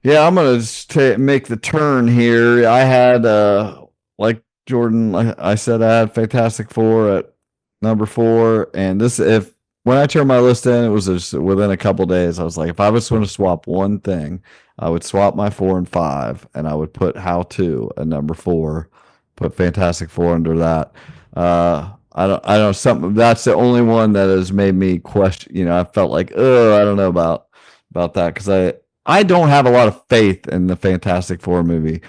Yeah, I'm gonna make the turn here. I had like Jordan, I said I had Fantastic Four at number 4, and when I turned my list in, it was just within a couple days. I was like, if I was going to swap one thing, I would swap my 4 and 5, and I would put How To at number 4, put Fantastic Four under that. I don't something that's the only one that has made me question. I felt like, I don't know about that because I don't have a lot of faith in the Fantastic Four movie.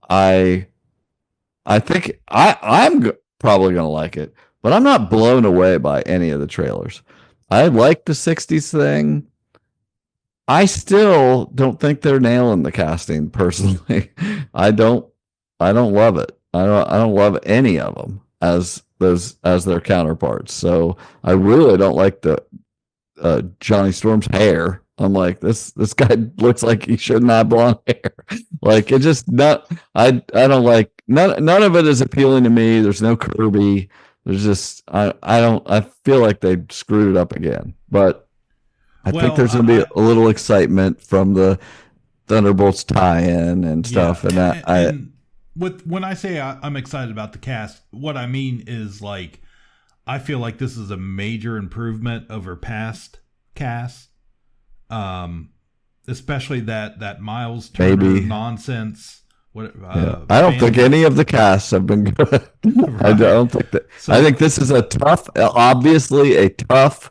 I think I'm probably going to like it, but I'm not blown away by any of the trailers. I like the 60s thing. I still don't think they're nailing the casting personally. I don't love it. I don't love any of them as their counterparts. So I really don't like the Johnny Storm's hair. I'm like, this guy looks like he shouldn't have blonde hair. Like, it just not. I don't like none of it is appealing to me. There's no Kirby. There's just I feel like they screwed it up again. But I think there's gonna be a little excitement from the Thunderbolts tie-in and stuff. When I say I'm excited about the cast, what I mean is, like, I feel like this is a major improvement over past casts. Especially that Miles Turner nonsense. I don't think any of the casts have been good. Right. I don't think that. So, I think this is obviously a tough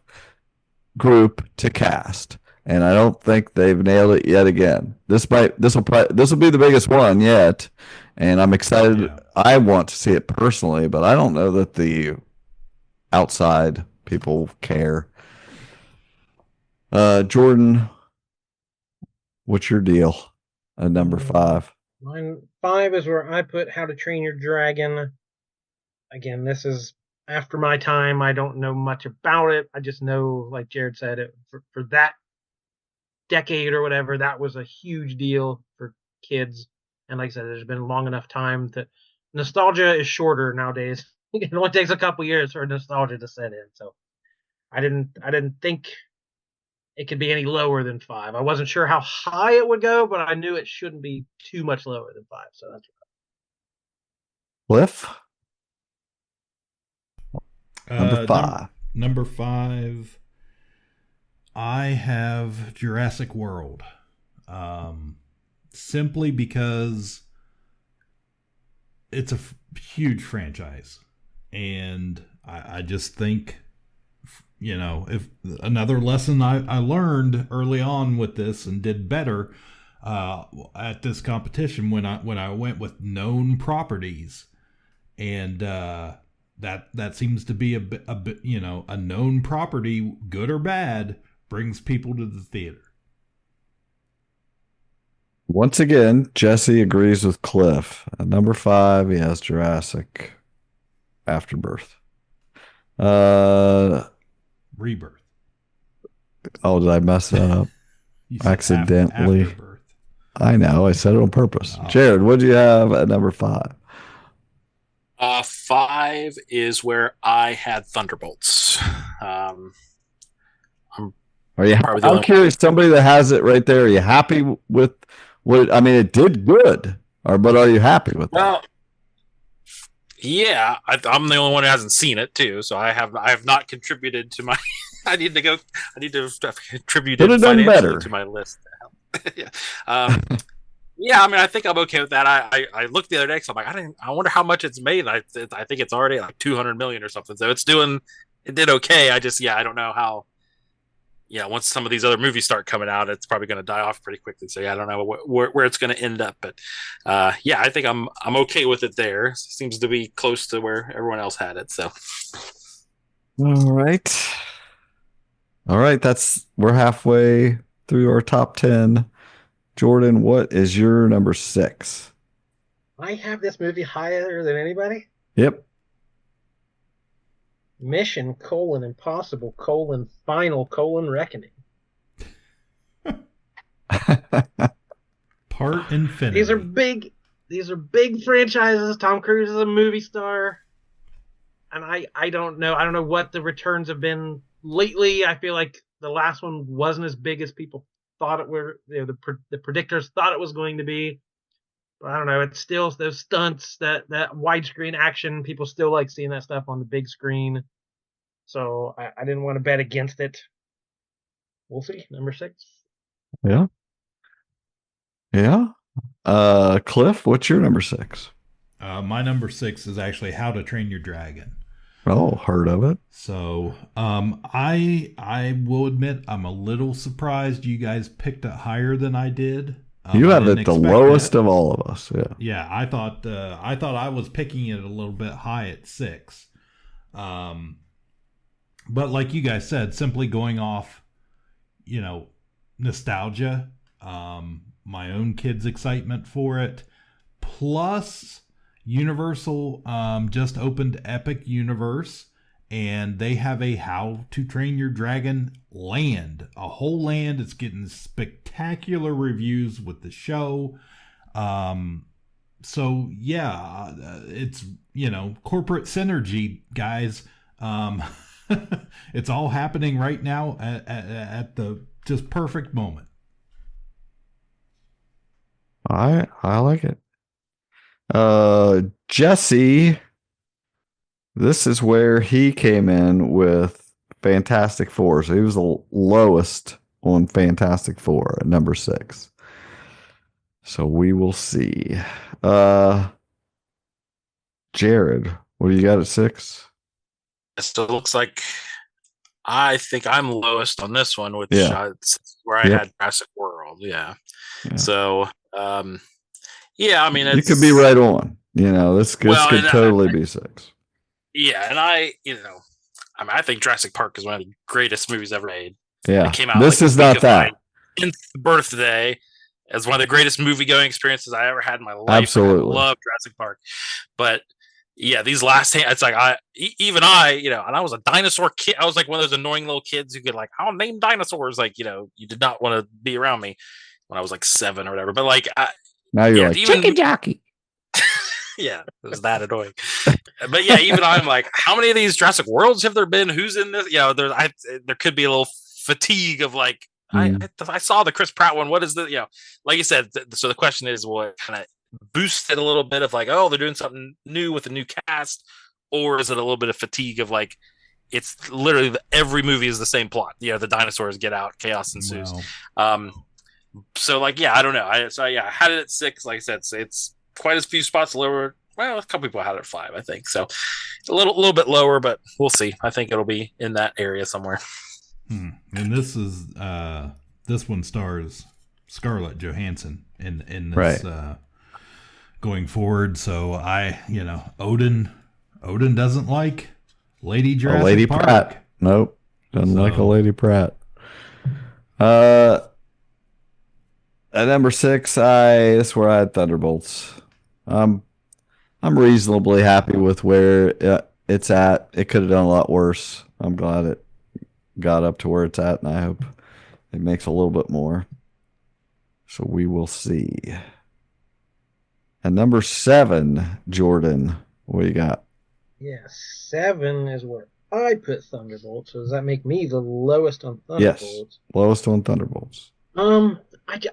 group to cast, and I don't think they've nailed it yet. Again, this will be the biggest one yet, and I'm excited. Yeah. I want to see it personally, but I don't know that the outside people care. Jordan, what's your deal at number 5? Mine 5 is where I put How to Train Your Dragon. Again, this is after my time. I don't know much about it. I just know, like Jared said, for that decade or whatever, that was a huge deal for kids. And like I said, there's been long enough time that nostalgia is shorter nowadays. It only takes a couple years for nostalgia to set in. So I didn't think it could be any lower than 5. I wasn't sure how high it would go, but I knew it shouldn't be too much lower than 5. So that's Cliff. Number 5. Number 5. I have Jurassic World. Simply because it's a huge franchise, and I just think, if another lesson I learned early on with this and did better at this competition when I went with known properties, and that seems to be a bit, a known property, good or bad, brings people to the theater. Once again, Jesse agrees with Cliff. At number 5, he has Jurassic Afterbirth. Rebirth. Oh, did I mess that up? Accidentally. Afterbirth. I know. I said it on purpose. Oh. Jared, what do you have at number 5? 5 is where I had Thunderbolts. I'm curious, somebody that has it right there, are you happy with what? I mean, it did good, but are you happy with that? Yeah, I'm the only one who hasn't seen it too, so I have not contributed to my. I need to contribute financially to my list. Yeah. Yeah, I mean, I think I'm okay with that. I looked the other day, so I'm like, I wonder how much it's made. I think it's already like 200 million or something. So it did okay. I don't know how. Yeah, once some of these other movies start coming out, it's probably going to die off pretty quickly. So yeah, I don't know where it's going to end up, but yeah, I think I'm okay with it. There it seems to be close to where everyone else had it. So all right, we're halfway through our top 10. Jordan, what is your number 6? I have this movie higher than anybody. Yep. Mission: Impossible: Final: Reckoning. Part Infinity. These are big franchises. Tom Cruise is a movie star. And I don't know. I don't know what the returns have been lately. I feel like the last one wasn't as big as people thought it were. You know, the predictors thought it was going to be. But I don't know. It's still those stunts, that widescreen action. People still like seeing that stuff on the big screen. So I didn't want to bet against it. We'll see. Number 6. Yeah. Yeah. Cliff, what's your number 6? My number 6 is actually How to Train Your Dragon. Oh, heard of it. So, I will admit I'm a little surprised you guys picked it higher than I did. You have it the lowest of all of us. Yeah. Yeah, I thought I was picking it a little bit high at 6. But like you guys said, simply going off, nostalgia, my own kids' excitement for it, plus Universal just opened Epic Universe, and they have a How to Train Your Dragon land, a whole land. It's getting spectacular reviews with the show. So yeah, it's, corporate synergy, guys. It's all happening right now at the just perfect moment. I like it. Jesse, this is where he came in with Fantastic Four. So he was the lowest on Fantastic Four at number 6. So we will see. Jared, what do you got at 6? It still looks like I think I'm lowest on this one, which where I had Jurassic World. Yeah. So, yeah, I mean, you could be right on. This could totally be 6. Yeah, and I think Jurassic Park is one of the greatest movies ever made. Yeah, it came out. This is not that. My 10th birthday as one of the greatest movie going experiences I ever had in my life. Absolutely, I love Jurassic Park, but yeah, these last, it's like and I was a dinosaur kid. I was like one of those annoying little kids who could I'll name dinosaurs. You did not want to be around me when I was like 7 or whatever. But now you're like chicken jockey. Yeah, it was that annoying. But yeah, even I'm like, how many of these Jurassic Worlds have there been? Who's in this? There could be a little fatigue of I saw the Chris Pratt one. What is the like you said? So the question is, what kind of boost it a little bit of they're doing something new with a new cast, or is it a little bit of fatigue of it's literally every movie is the same plot. The dinosaurs get out, chaos ensues. Wow. So I don't know. I had it at 6. Like I said, it's quite a few spots lower. Well, a couple people had it at 5, I think. So a little bit lower, but we'll see. I think it'll be in that area somewhere. And this is this one stars Scarlett Johansson in this going forward. So Odin doesn't like Lady Jurassic Lady Park. Pratt. Nope, doesn't like a Lady Pratt. At number 6, that's where I had Thunderbolts. I'm reasonably happy with where it's at. It could have done a lot worse. I'm glad it got up to where it's at, and I hope it makes a little bit more. So we will see. At number 7, Jordan, what do you got? Yeah, 7 is where I put Thunderbolts. So does that make me the lowest on Thunderbolts? Yes, lowest on Thunderbolts. I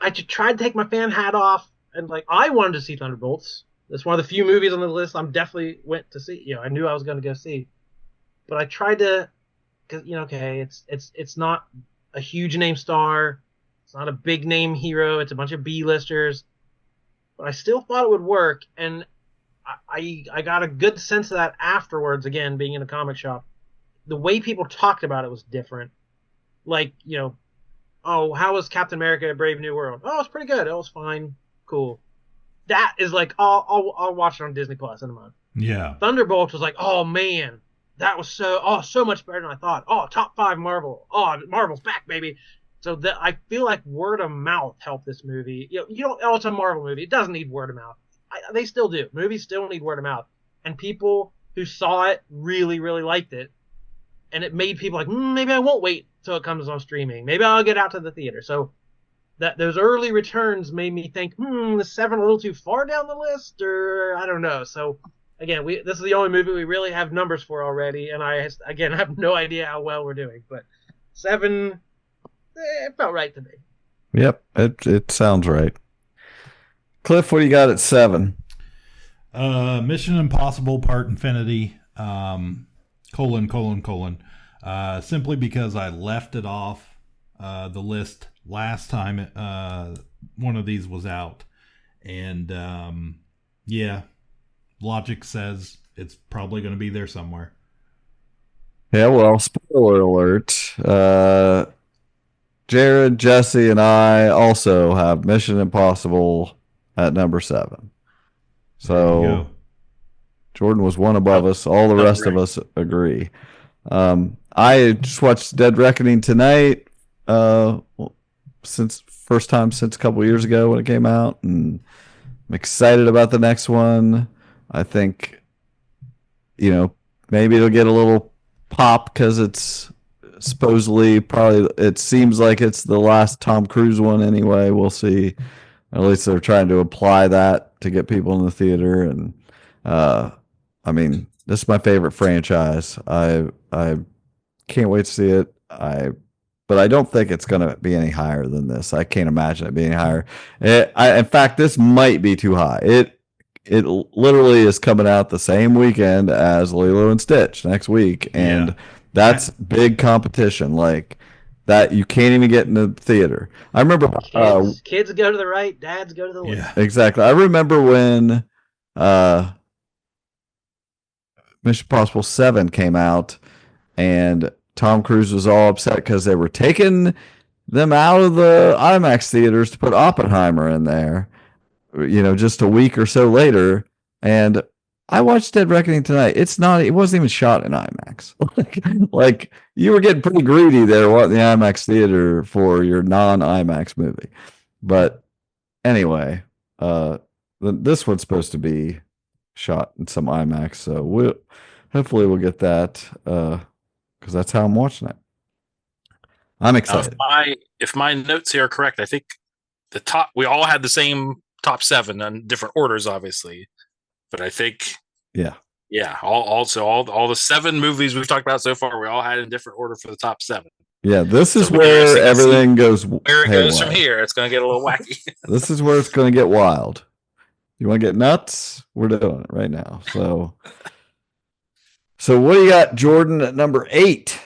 tried to take my fan hat off, and I wanted to see Thunderbolts. It's one of the few movies on the list I'm definitely went to see. I knew I was going to go see, but I tried to, because it's not a huge name star, it's not a big name hero, it's a bunch of B-listers, but I still thought it would work, and I got a good sense of that afterwards. Again, being in a comic shop, the way people talked about it was different. Oh, how was Captain America: A Brave New World? Oh, it's pretty good. It was fine, cool. That is I'll watch it on Disney Plus in a month. Yeah. Thunderbolts was oh man, that was so much better than I thought. Oh, top 5 Marvel. Oh, Marvel's back, baby. So I feel like word of mouth helped this movie. You don't. Oh, it's a Marvel movie. It doesn't need word of mouth. they still do. Movies still need word of mouth. And people who saw it really, really liked it. And it made people like, maybe I won't wait till it comes on streaming. Maybe I'll get out to the theater. So that those early returns made me think, is 7 a little too far down the list? Or I don't know. So, again, this is the only movie we really have numbers for already. And I have no idea how well we're doing. But 7, it felt right to me. Yep, it sounds right. Cliff, what do you got at 7? Mission Impossible Part Infinity, : simply because I left it off the list last time one of these was out. And logic says it's probably going to be there somewhere. Yeah, well, spoiler alert. Jared, Jesse, and I also have Mission Impossible at number 7. So Jordan was one above us. All the rest of us agree. I just watched Dead Reckoning tonight. First time since a couple years ago when it came out, and I'm excited about the next one. I think, maybe it'll get a little pop because it's supposedly it seems like it's the last Tom Cruise one anyway. We'll see. At least they're trying to apply that to get people in the theater. And this is my favorite franchise. I can't wait to see it. But I don't think it's going to be any higher than this. I can't imagine it being higher. In fact, this might be too high. It literally is coming out the same weekend as Lilo and Stitch next week, and that's big competition. Like that, you can't even get in the theater. I remember kids go to the right, dads go to the left. Yeah, exactly. I remember when Mission Impossible 7 came out, and Tom Cruise was all upset because they were taking them out of the IMAX theaters to put Oppenheimer in there, just a week or so later. And I watched Dead Reckoning tonight. It wasn't even shot in IMAX. like you were getting pretty greedy there wanting the IMAX theater for your non-IMAX movie. But anyway, this one's supposed to be shot in some IMAX. So hopefully we'll get that, because that's how I'm watching it. I'm excited. If my notes here are correct, I think we all had the same top 7 on different orders, obviously. But I think, all the 7 movies we've talked about so far, we all had in different order for the top 7. Yeah, this is where everything goes. Where it goes from here, it's going to get a little wacky. This is where it's going to get wild. You want to get nuts? We're doing it right now. So what do you got, Jordan, at number 8?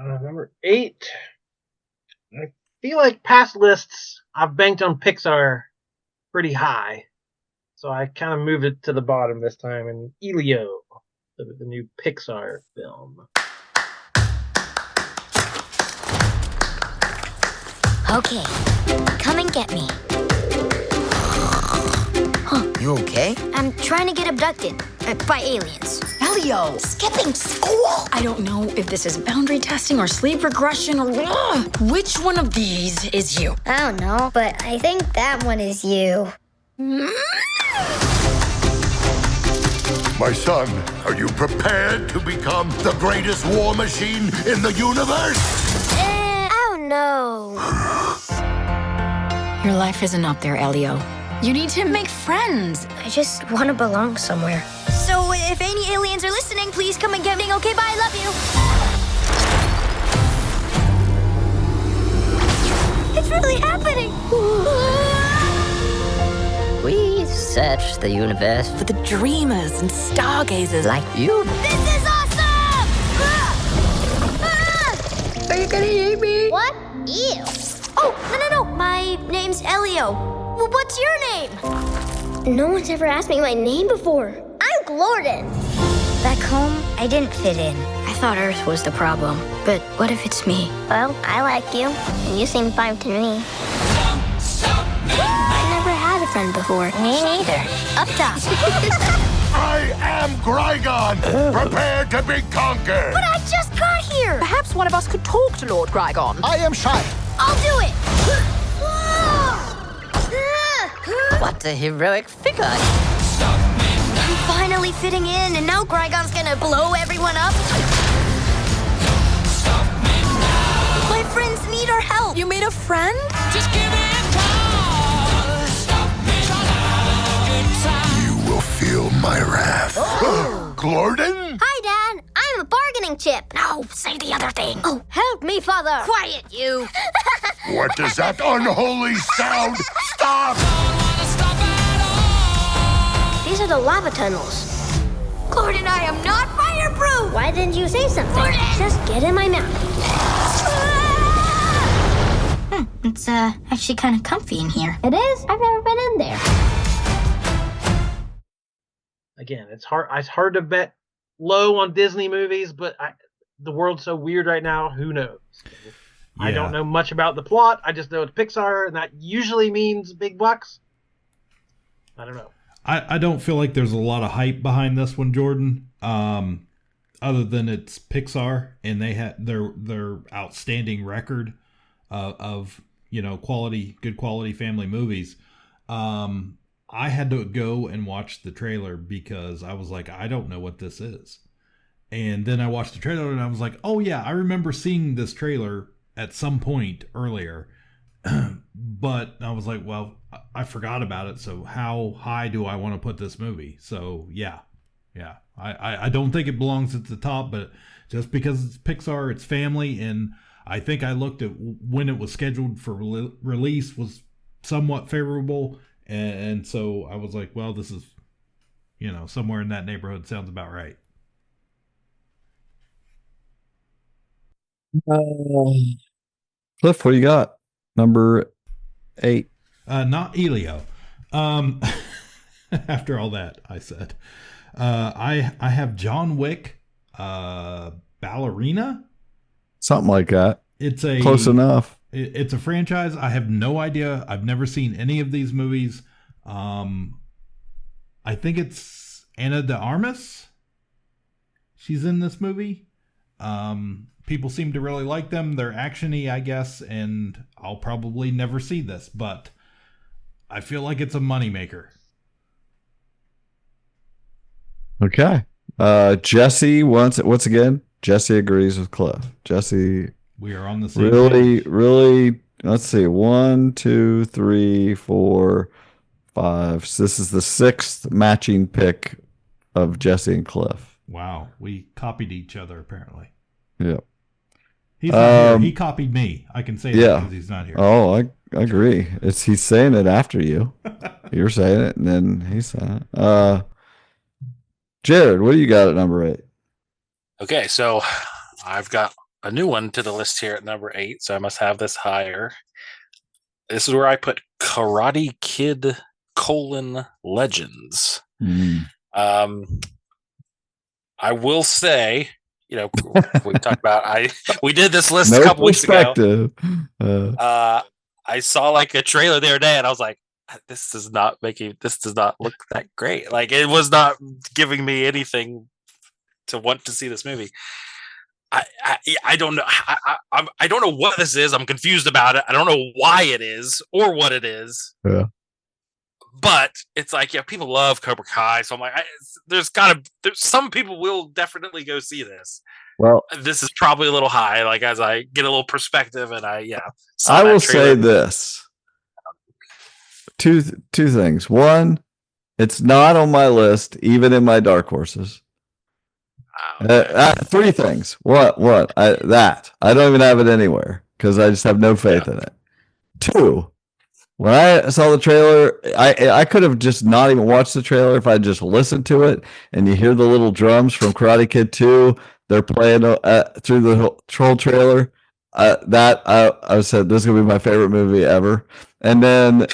Number 8. I feel like past lists, I've banked on Pixar pretty high. So I kind of moved it to the bottom this time. And Elio, the new Pixar film. Okay, come and get me. You okay? I'm trying to get abducted by aliens. Elio! Skipping school! I don't know if this is boundary testing or sleep regression or... Which one of these is you? I don't know, but I think that one is you. My son, are you prepared to become the greatest war machine in the universe? I don't know. Your life isn't up there, Elio. You need to make friends. I just want to belong somewhere. So if any aliens are listening, please come and get me. Okay, bye, love you. It's really happening. We search the universe For the dreamers and stargazers like you. This is awesome! Are you gonna eat me? What? Ew. Oh, no. My name's Elio. Well, what's your name? No one's ever asked me my name before. I'm Glorden. Back home, I didn't fit in. I thought Earth was the problem. But what if it's me? Well, I like you, and you seem fine to me. I never had a friend before. Me neither. Up top. I am Grygon, prepared to be conquered. But I just got here. Perhaps one of us could talk to Lord Grygon. I am shy. I'll do it. What a heroic figure. I'm finally fitting in, and now Qui-Gon's gonna blow everyone up. My friends need our help. You made a friend? Just give me a call. You will feel my wrath. Glorden? Hi, Dad. I'm a bargaining chip. No, say the other thing. Oh, help me, Father. Quiet, you. What is that unholy sound? Stop! These are the lava tunnels. Gordon, I am not fireproof. Why didn't you say something? Gordon! Just get in my mouth. It's actually kind of comfy in here. It is? I've never been in there. Again, it's hard to bet low on Disney movies, but the world's so weird right now, who knows? I don't know much about the plot. I just know it's Pixar, and that usually means big bucks. I don't know. I don't feel like there's a lot of hype behind this one, Jordan. Other than it's Pixar, and they had their outstanding record of good quality family movies. I had to go and watch the trailer because I was like, I don't know what this is. And then I watched the trailer and I was like, oh yeah, I remember seeing this trailer at some point earlier. But I was like, well, I forgot about it. So how high do I want to put this movie? So yeah. I don't think it belongs at the top, but just because it's Pixar, it's family. And I think I looked at when it was scheduled for release was somewhat favorable. And so I was like, well, this is, somewhere in that neighborhood sounds about right. Cliff, what do you got? Number 8. Not Elio. After all that, I said. I have John Wick, Ballerina. Something like that. It's close enough. It's a franchise. I have no idea. I've never seen any of these movies. I think it's Ana de Armas. She's in this movie. People seem to really like them. They're action-y, I guess, and I'll probably never see this, but I feel like it's a moneymaker. Okay. Jesse once again. Jesse agrees with Cliff. Jesse. We are on the same page. page. Really, let's see. 1, 2, 3, 4, 5. So this is the 6th matching pick of Jesse and Cliff. Wow. We copied each other, apparently. Yep. He's not here. He copied me. I can say that because he's not here. Oh, I agree. He's saying it after you. You're saying it, and then he's saying it. Jared, what do you got at number 8? Okay, so I've got a new one to the list here at number 8, so I must have this higher. This is where I put Karate Kid : Legends. I will say, we talked about we did this list a couple weeks ago. I saw like a trailer the other day, and I was like, this does not look that great. Like, it was not giving me anything to want to see this movie. I don't know. I don't know what this is. I'm confused about it. I don't know why it is or what it is. Yeah. But it's like, people love Cobra Kai, so I'm like, there's some people will definitely go see this. Well, this is probably a little high. Like, as I get a little perspective, and I will say this: two things. One, it's not on my list, even in my dark horses. 3 things. What? I don't even have it anywhere because I just have no faith in it. 2. When I saw the trailer, I could have just not even watched the trailer if I just listened to it. And you hear the little drums from Karate Kid 2. They're playing through the whole trailer. I said, this is going to be my favorite movie ever. And then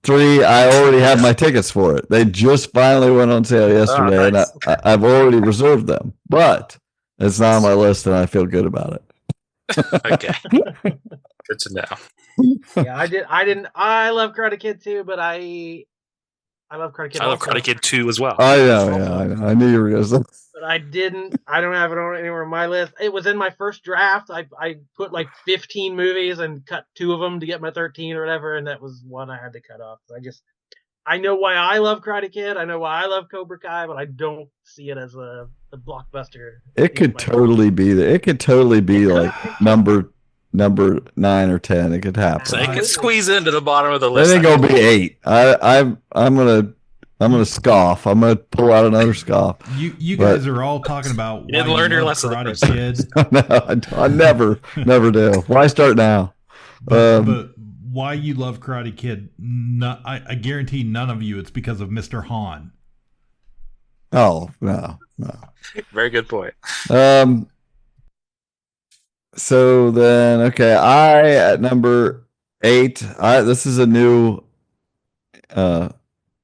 3, I already have my tickets for it. They just finally went on sale yesterday, nice. And I've already reserved them. But it's not on my list, and I feel good about it. Okay. Good to know. Yeah, I love Karate Kid too, but I love Karate Kid. I love Karate Kid 2 as well. I know. I knew you were going to say. But I don't have it on anywhere on my list. It was in my first draft. I put like 15 movies and cut 2 of them to get my 13 or whatever, and that was one I had to cut off. I just I know why I love Karate Kid. I know why I love Cobra Kai, but I don't see it as a blockbuster. It could totally be there. It could totally be like number 9 or 10. It could happen. So it could squeeze into the bottom of the Then list. it's gonna be 8. I'm gonna scoff. I'm gonna pull out another scoff. You guys are all talking about You didn't learn your lesson the Karate first time. Kid. No, I never do. Why start now? But why you love Karate Kid? I guarantee none of you. It's because of Mr. Han. Oh no. Very good point. So then, okay, I at number 8. This is a new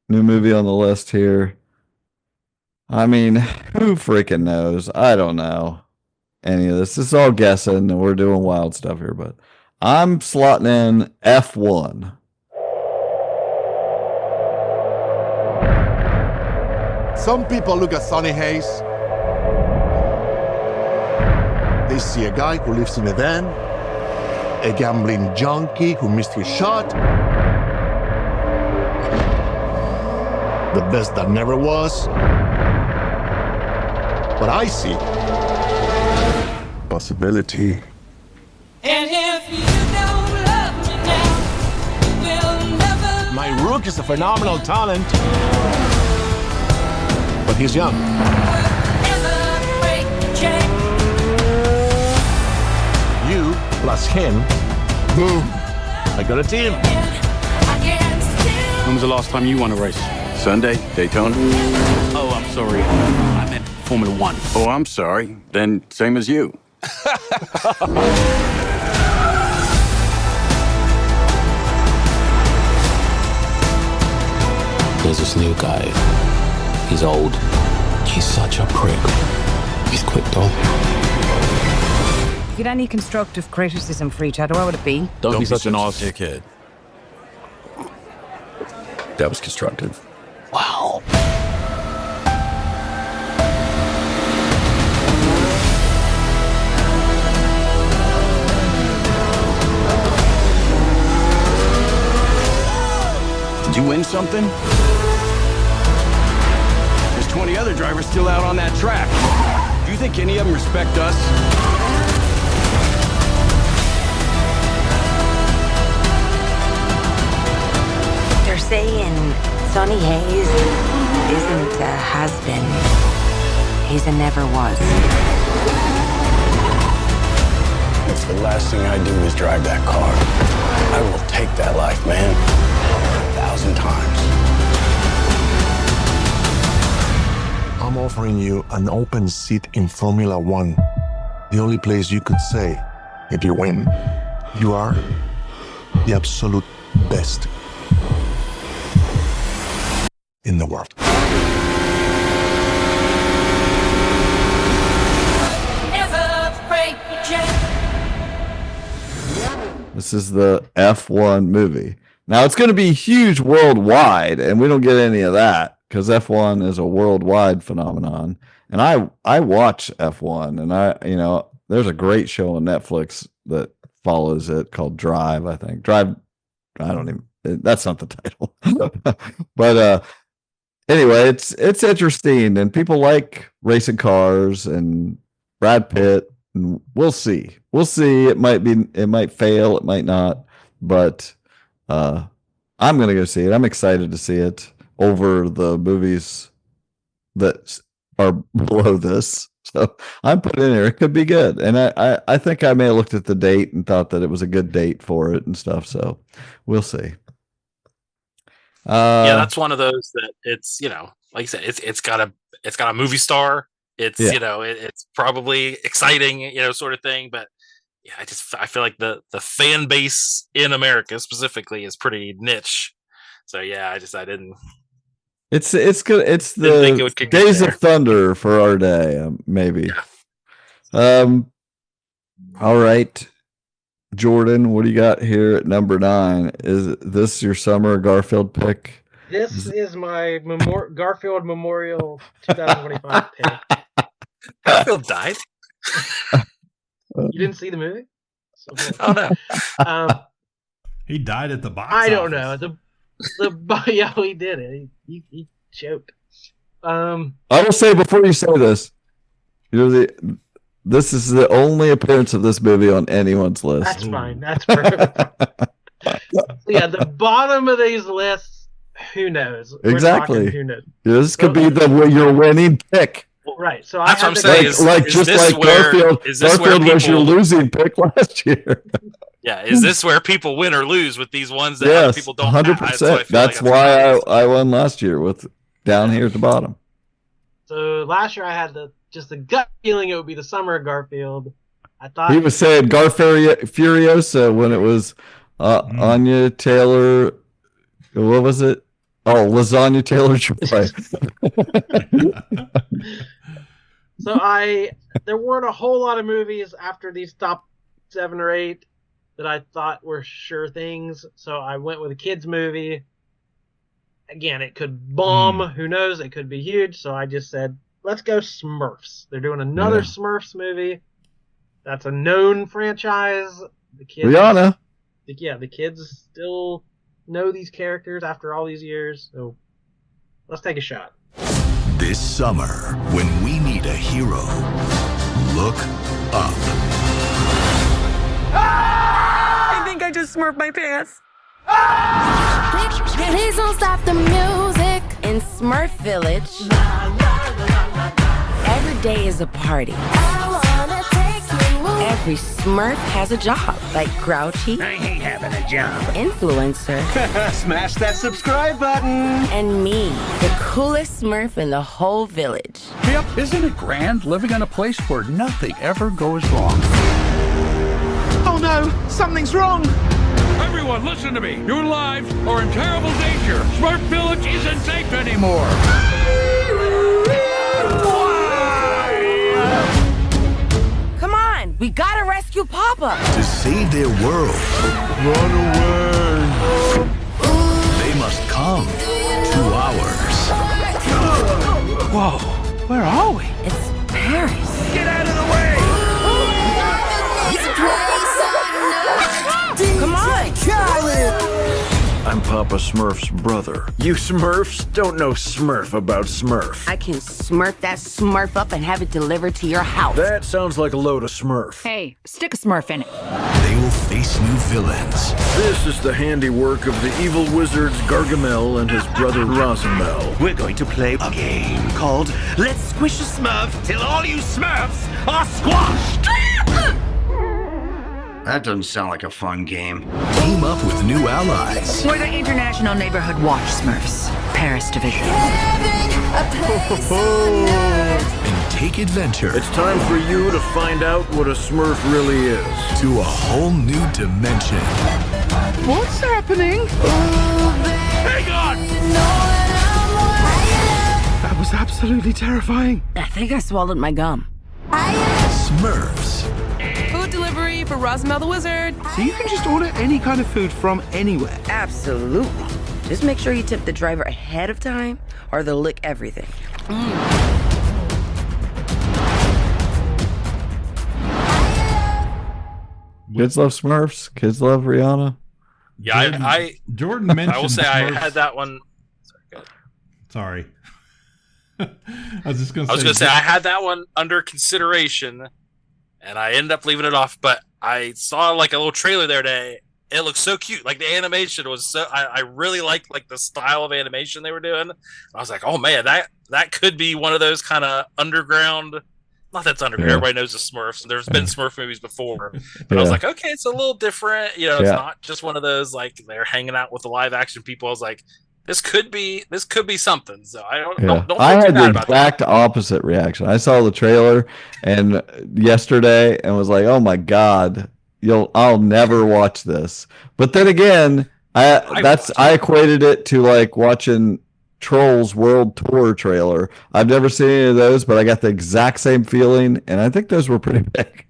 movie on the list here. I mean, who freaking knows? I don't know any of this. This is all guessing, and we're doing wild stuff here, but I'm slotting in F1. Some people look at Sonny Hayes. They see a guy who lives in a van, a gambling junkie who missed his shot, the best that never was. But I see possibility. And if you don't love me now, we'll never. My Rook is a phenomenal talent, but he's young. You plus him, boom, I got a team. When was the last time you won a race? Sunday, Daytona. Oh, I'm sorry. I meant Formula One. Oh, I'm sorry. Then same as you. There's this new guy. He's old. He's such a prick. He's quick, though. If you had any constructive criticism for each other, what would it be? Don't be such an ass dickhead. That was constructive. Wow. Did you win something? There's 20 other drivers still out on that track. Do you think any of them respect us? They're saying Sonny Hayes isn't a has-been. He's a never was. If the last thing I do is drive that car, I will take that life, man. 1,000 times. I'm offering you an open seat in Formula One. The only place you could say, if you win, you are the absolute best in the world. This is the F1 movie. Now it's going to be huge worldwide, and we don't get any of that because F1 is a worldwide phenomenon. And I watch F1, and there's a great show on Netflix that follows it called Drive. I think Drive. I don't even. That's not the title. But anyway, it's interesting, and people like racing cars and Brad Pitt. And we'll see. It might fail. It might not. But I'm going to go see it. I'm excited to see it over the movies that are below this. So I'm put in there. It could be good. And I think I may have looked at the date and thought that it was a good date for it and stuff. So we'll see. Yeah, that's one of those that it's, like you said, it's got a movie star. It's, it's probably exciting, sort of thing. But yeah, I feel like the fan base in America specifically is pretty niche. So yeah, I didn't. It's good. It's the Days of Thunder for our day, maybe. Yeah. All right, Jordan, what do you got here at number 9? Is this your summer Garfield pick? This is my Garfield Memorial 2025 pick. Garfield died. You didn't see the movie? Oh no. He died at the box I don't office. know. Yeah, he did it. He choked. I will say before you say this, this is the only appearance of this movie on anyone's list. That's fine. That's perfect. So yeah, the bottom of these lists, who knows? Exactly. Talking, who knows? This could be your winning pick. Right. So that's what I'm saying. Garfield was your losing pick last year. Yeah, is this where people win or lose with these ones that other people don't? 100%. That's why I won last year with down here at the bottom. So last year I had just the gut feeling it would be the summer of Garfield. I thought he was saying Furiosa when it was Anya Taylor. What was it? Oh, Lasagna Taylor Joy. So there weren't a whole lot of movies after these top 7 or 8 that I thought were sure things. So I went with a kids movie. Again, it could bomb. Who knows? It could be huge. So I just said, let's go Smurfs. They're doing another Smurfs movie. That's a known franchise. The kids, Rihanna. The kids still know these characters after all these years. So let's take a shot. This summer, when we need a hero, look up. I think I just smurfed my pants. Please don't stop the music. In Smurf Village, every day is a party. Every Smurf has a job, like Grouchy. I hate having a job. Influencer. Smash that subscribe button. And me, the coolest Smurf in the whole village. Yep, isn't it grand living in a place where nothing ever goes wrong? Oh no, something's wrong. Everyone, listen to me. Your lives are in terrible danger. Smurf Village isn't safe anymore. Come on, we gotta rescue Papa. To save their world, run away. They must come to ours. Whoa, where are we? It's Paris. Get out of the way. Come on. I'm Papa Smurf's brother. You Smurfs don't know Smurf about Smurf. I can smurf that Smurf up and have it delivered to your house. That sounds like a load of Smurf. Hey, stick a Smurf in it. They will face new villains. This is the handiwork of the evil wizards Gargamel and his brother Rosamel. We're going to play a game called Let's Squish a Smurf Till All You Smurfs Are Squashed. That doesn't sound like a fun game. Team up with new allies. We're the International Neighborhood Watch Smurfs, Paris Division. And take adventure. It's time for you to find out what a Smurf really is. To a whole new dimension. What's happening? Hang on! That was absolutely terrifying. I think I swallowed my gum. Smurfs. Food delivery for Rosamel the Wizard. So you can just order any kind of food from anywhere? Absolutely. Just make sure you tip the driver ahead of time or they'll lick everything. Kids love Smurfs. Kids love Rihanna. Yeah, Jordan mentioned. I will say Smurfs. I had that one. Sorry. I was just going to say I had that one under consideration, and I ended up leaving it off. But I saw like a little trailer there today. It looked so cute. Like the animation was so. I really liked like the style of animation they were doing. I was like, oh man, that could be one of those kind of underground. Not that's underground. Yeah. Everybody knows the Smurfs. There's been Smurf movies before, but I was like, okay, it's a little different. You know, it's not just one of those like they're hanging out with the live action people. I was like, this could be something. So I don't I had the exact opposite reaction. I saw the trailer and yesterday and was like, oh my god, I'll never watch this. But then again, I equated it to like watching Trolls World Tour trailer. I've never seen any of those, but I got the exact same feeling, and I think those were pretty big.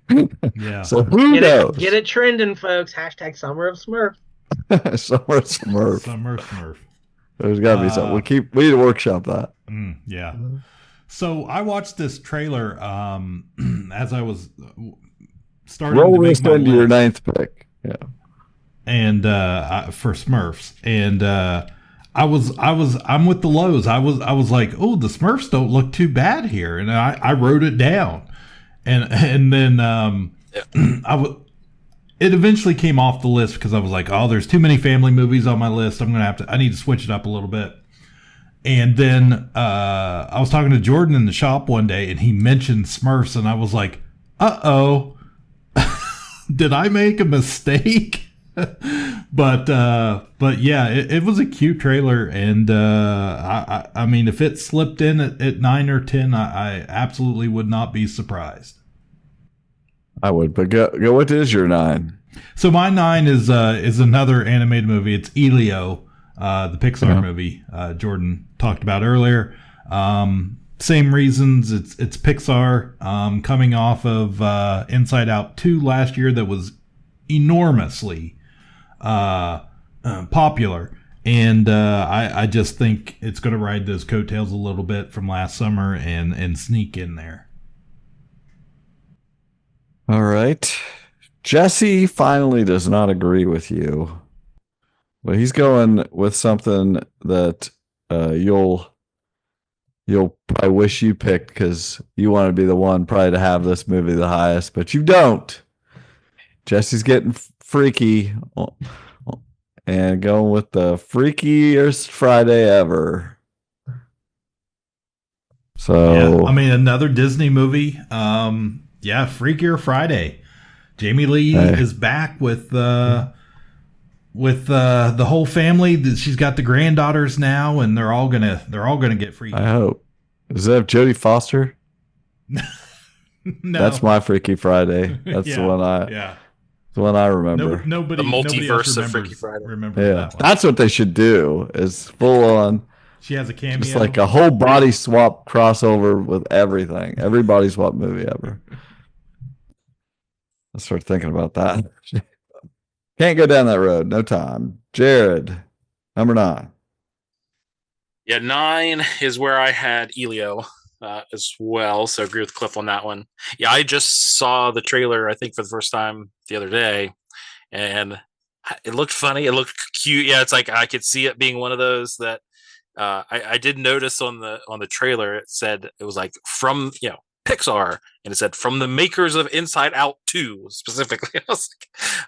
Yeah. So who knows? Get it trending, folks. Hashtag Summer of Smurf. Summer of Smurf. Summer of Smurf. There's got to be something. We need to workshop that. Yeah. So I watched this trailer as I was starting Roll to make this my into list. your ninth pick. Yeah. And for Smurfs. And I'm with the lows. I was like, oh, the Smurfs don't look too bad here, and I wrote it down, and then it eventually came off the list because I was like, oh, there's too many family movies on my list. I need to switch it up a little bit. And then I was talking to Jordan in the shop one day, and he mentioned Smurfs, and I was like, uh-oh, did I make a mistake? But yeah, it was a cute trailer, and I mean, if it slipped in at 9 or 10, I absolutely would not be surprised. I would, but go. What is your 9? So my 9 is another animated movie. It's Elio, the Pixar movie Jordan talked about earlier. Same reasons. It's Pixar, coming off of Inside Out 2 last year that was enormously popular, and I just think it's going to ride those coattails a little bit from last summer and sneak in there. All right. Jesse finally does not agree with you, but he's going with something that you'll probably wish you picked because you want to be the one probably to have this movie the highest, but you don't. Jesse's getting freaky and going with the freakiest Friday ever. So yeah, I mean, another Disney movie. Yeah, Freakier Friday. Jamie Lee is back with the whole family. She's got the granddaughters now, and they're all gonna get freaky. I hope. Does that have Jodie Foster? No, that's my Freaky Friday. That's the one the one I remember. Nobody, the multiverse nobody of Freaky Friday. Remember that one. That's what they should do. Is full on. She has a cameo. Just like a whole body swap crossover with everything. Every body swap movie ever. I start thinking about that. Can't go down that road. No time. Jared, number 9. Yeah, 9 is where I had Elio as well. So I agree with Cliff on that one. Yeah, I just saw the trailer, I think, for the first time the other day, and it looked funny. It looked cute. Yeah, it's like I could see it being one of those that I did notice on the trailer. It said it was like from Pixar, and it said from the makers of Inside Out 2 specifically. I was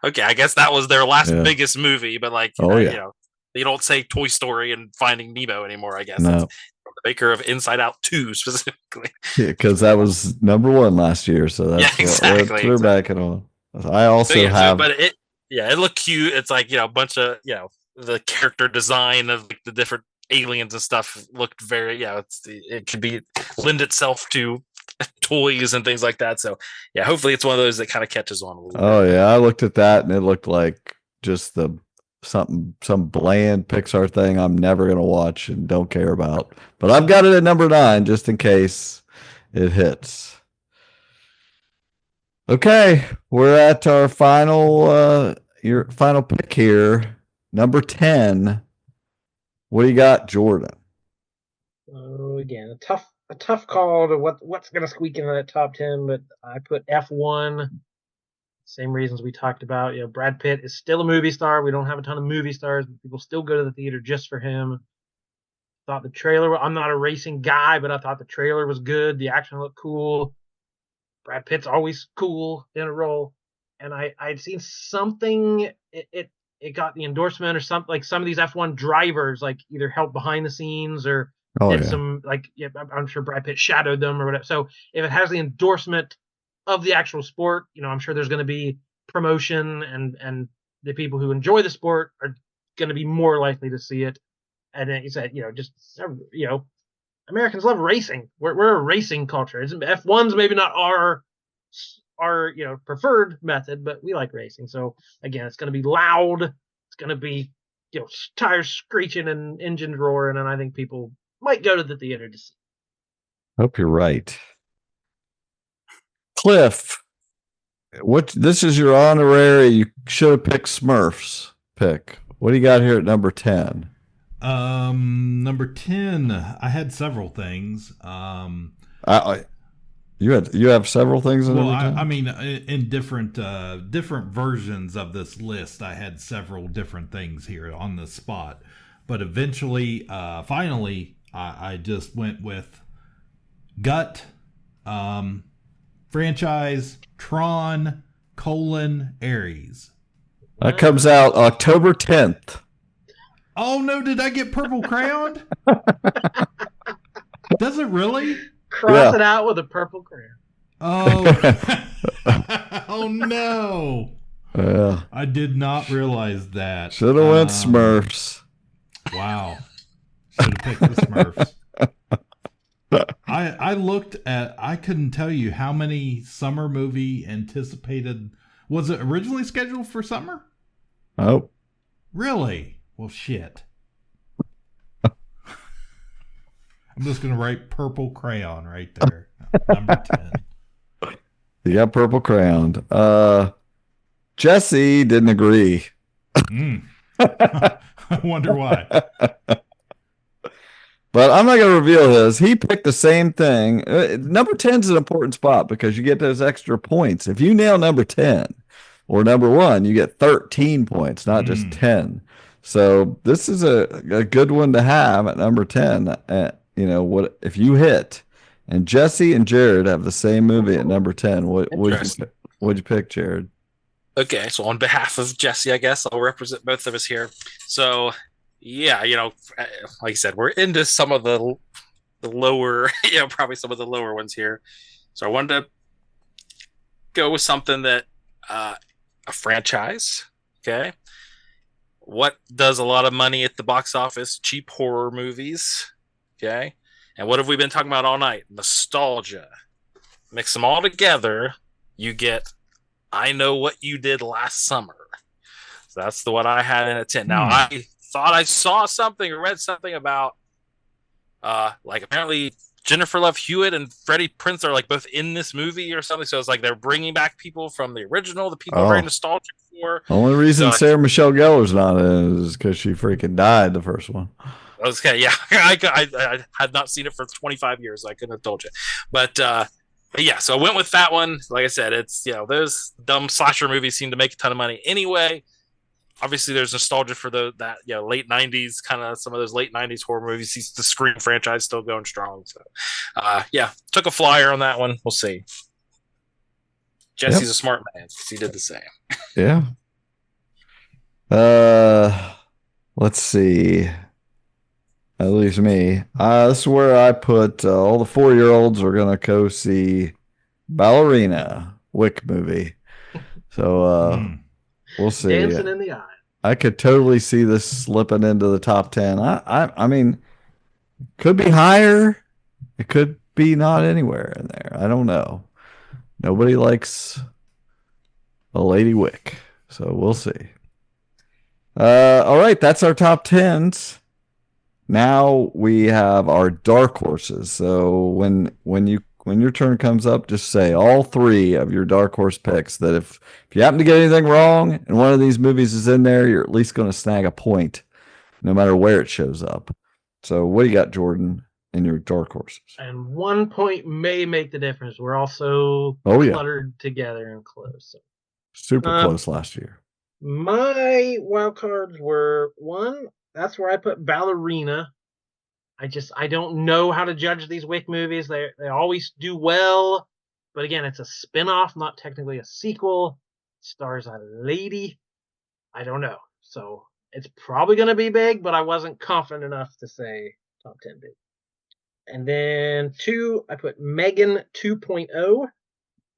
like, okay, I guess that was their last biggest movie, but like you don't say Toy Story and Finding Nemo anymore, I guess. No. That's from the maker of Inside Out 2 specifically. Yeah, because that was number 1 last year, so that's exactly. We're back at all. I also have, but it looked cute. It's like a bunch of the character design of like, the different aliens and stuff looked very it could be lend itself to toys and things like that. So yeah, hopefully it's one of those that kind of catches on a little bit. Yeah, I looked at that and it looked like just some bland Pixar thing I'm never gonna watch and don't care about. But I've got it at number 9 just in case it hits. Okay, we're at our final your final pick here, number 10. What do you got, Jordan? Oh, again, a tough call to what's going to squeak into that top 10, but I put F1. Same reasons we talked about. Brad Pitt is still a movie star. We don't have a ton of movie stars, but people still go to the theater just for him. Thought the trailer, I'm not a racing guy, but I thought the trailer was good. The action looked cool. Brad Pitt's always cool in a role. And I'd seen something, it got the endorsement or something, like some of these F1 drivers like either helped behind the scenes or did some I'm sure Brad Pitt shadowed them or whatever. So if it has the endorsement of the actual sport, I'm sure there's going to be promotion and the people who enjoy the sport are going to be more likely to see it. And then you said, Americans love racing. We're a racing culture. F1's maybe not our preferred method, but we like racing. So again, it's going to be loud. It's going to be tires screeching and engines roaring, and I think people might go to the theater to see. Hope you're right. Cliff, this is your honorary. You should have picked Smurfs pick. What do you got here at number 10? Number 10, I had several things. You have several things in well, I mean, in different versions of this list, I had several different things here on the spot. but eventually, finally, I just went with gut franchise Tron : Ares. That comes out October 10th. Oh no, did I get purple crayoned? Does it really? Cross it out with a purple crayon. Oh, oh no. Yeah. I did not realize that. Should have went Smurfs. Wow. Should have picked the Smurfs. I looked at, I couldn't tell you how many summer movie anticipated. Was it originally scheduled for summer? Oh. Really? Well, shit. I'm just going to write purple crayon right there. Number 10. You got purple crayoned. Jesse didn't agree. I wonder why. But I'm not going to reveal his. He picked the same thing. Number 10 is an important spot because you get those extra points. If you nail number 10 or number 1, you get 13 points, not just 10. So this is a good one to have at number 10. You know, what if you hit? And Jesse and Jared have the same movie at number 10. What'd you pick, Jared? Okay, so on behalf of Jesse, I guess I'll represent both of us here. So, yeah, you know, like I said, we're into some of the lower, you know, probably some of the lower ones here. So I wanted to go with something that a franchise. Okay, what does a lot of money at the box office? Cheap horror movies. Okay, and what have we been talking about all night? Nostalgia. Mix them all together, you get I Know What You Did Last Summer. So that's the one I had in a 10. Now, I thought I saw something or read something about, like, apparently Jennifer Love Hewitt and Freddie Prinze are, like, both in this movie or something. So it's like they're bringing back people from the original, the people very nostalgic for. The only reason Sarah Michelle Gellar's not in it is because she freaking died the first one. Okay, yeah. I had not seen it for 25 years. I couldn't have told you. But yeah, so I went with that one. Like I said, it's, you know, those dumb slasher movies seem to make a ton of money anyway. Obviously, there's nostalgia for that, you know, late 90s, kind of some of those late 90s horror movies. The Scream franchise still going strong. So, yeah, took a flyer on that one. We'll see. Jesse's a smart man. He did the same. Yeah. Let's see. That leaves me. This is where I put all the 4-year-olds are going to go see Ballerina, Wick movie. So we'll see. Dancing in the Eye. I could totally see this slipping into the top 10. I mean, could be higher. It could be not anywhere in there. I don't know. Nobody likes a Lady Wick. So we'll see. All right. That's our top 10s. Now we have our dark horses. So when your turn comes up, just say all 3 of your dark horse picks. That if you happen to get anything wrong and one of these movies is in there, you're at least going to snag a point, no matter where it shows up. So what do you got, Jordan, in your dark horses? And 1 point may make the difference. We're also cluttered together and close. So. Super close last year. My wild cards were 1. That's where I put Ballerina. I don't know how to judge these Wick movies. They always do well, but again, it's a spin-off, not technically a sequel. Stars a lady. I don't know. So it's probably going to be big, but I wasn't confident enough to say top 10 big. And then 2, I put Megan 2.0.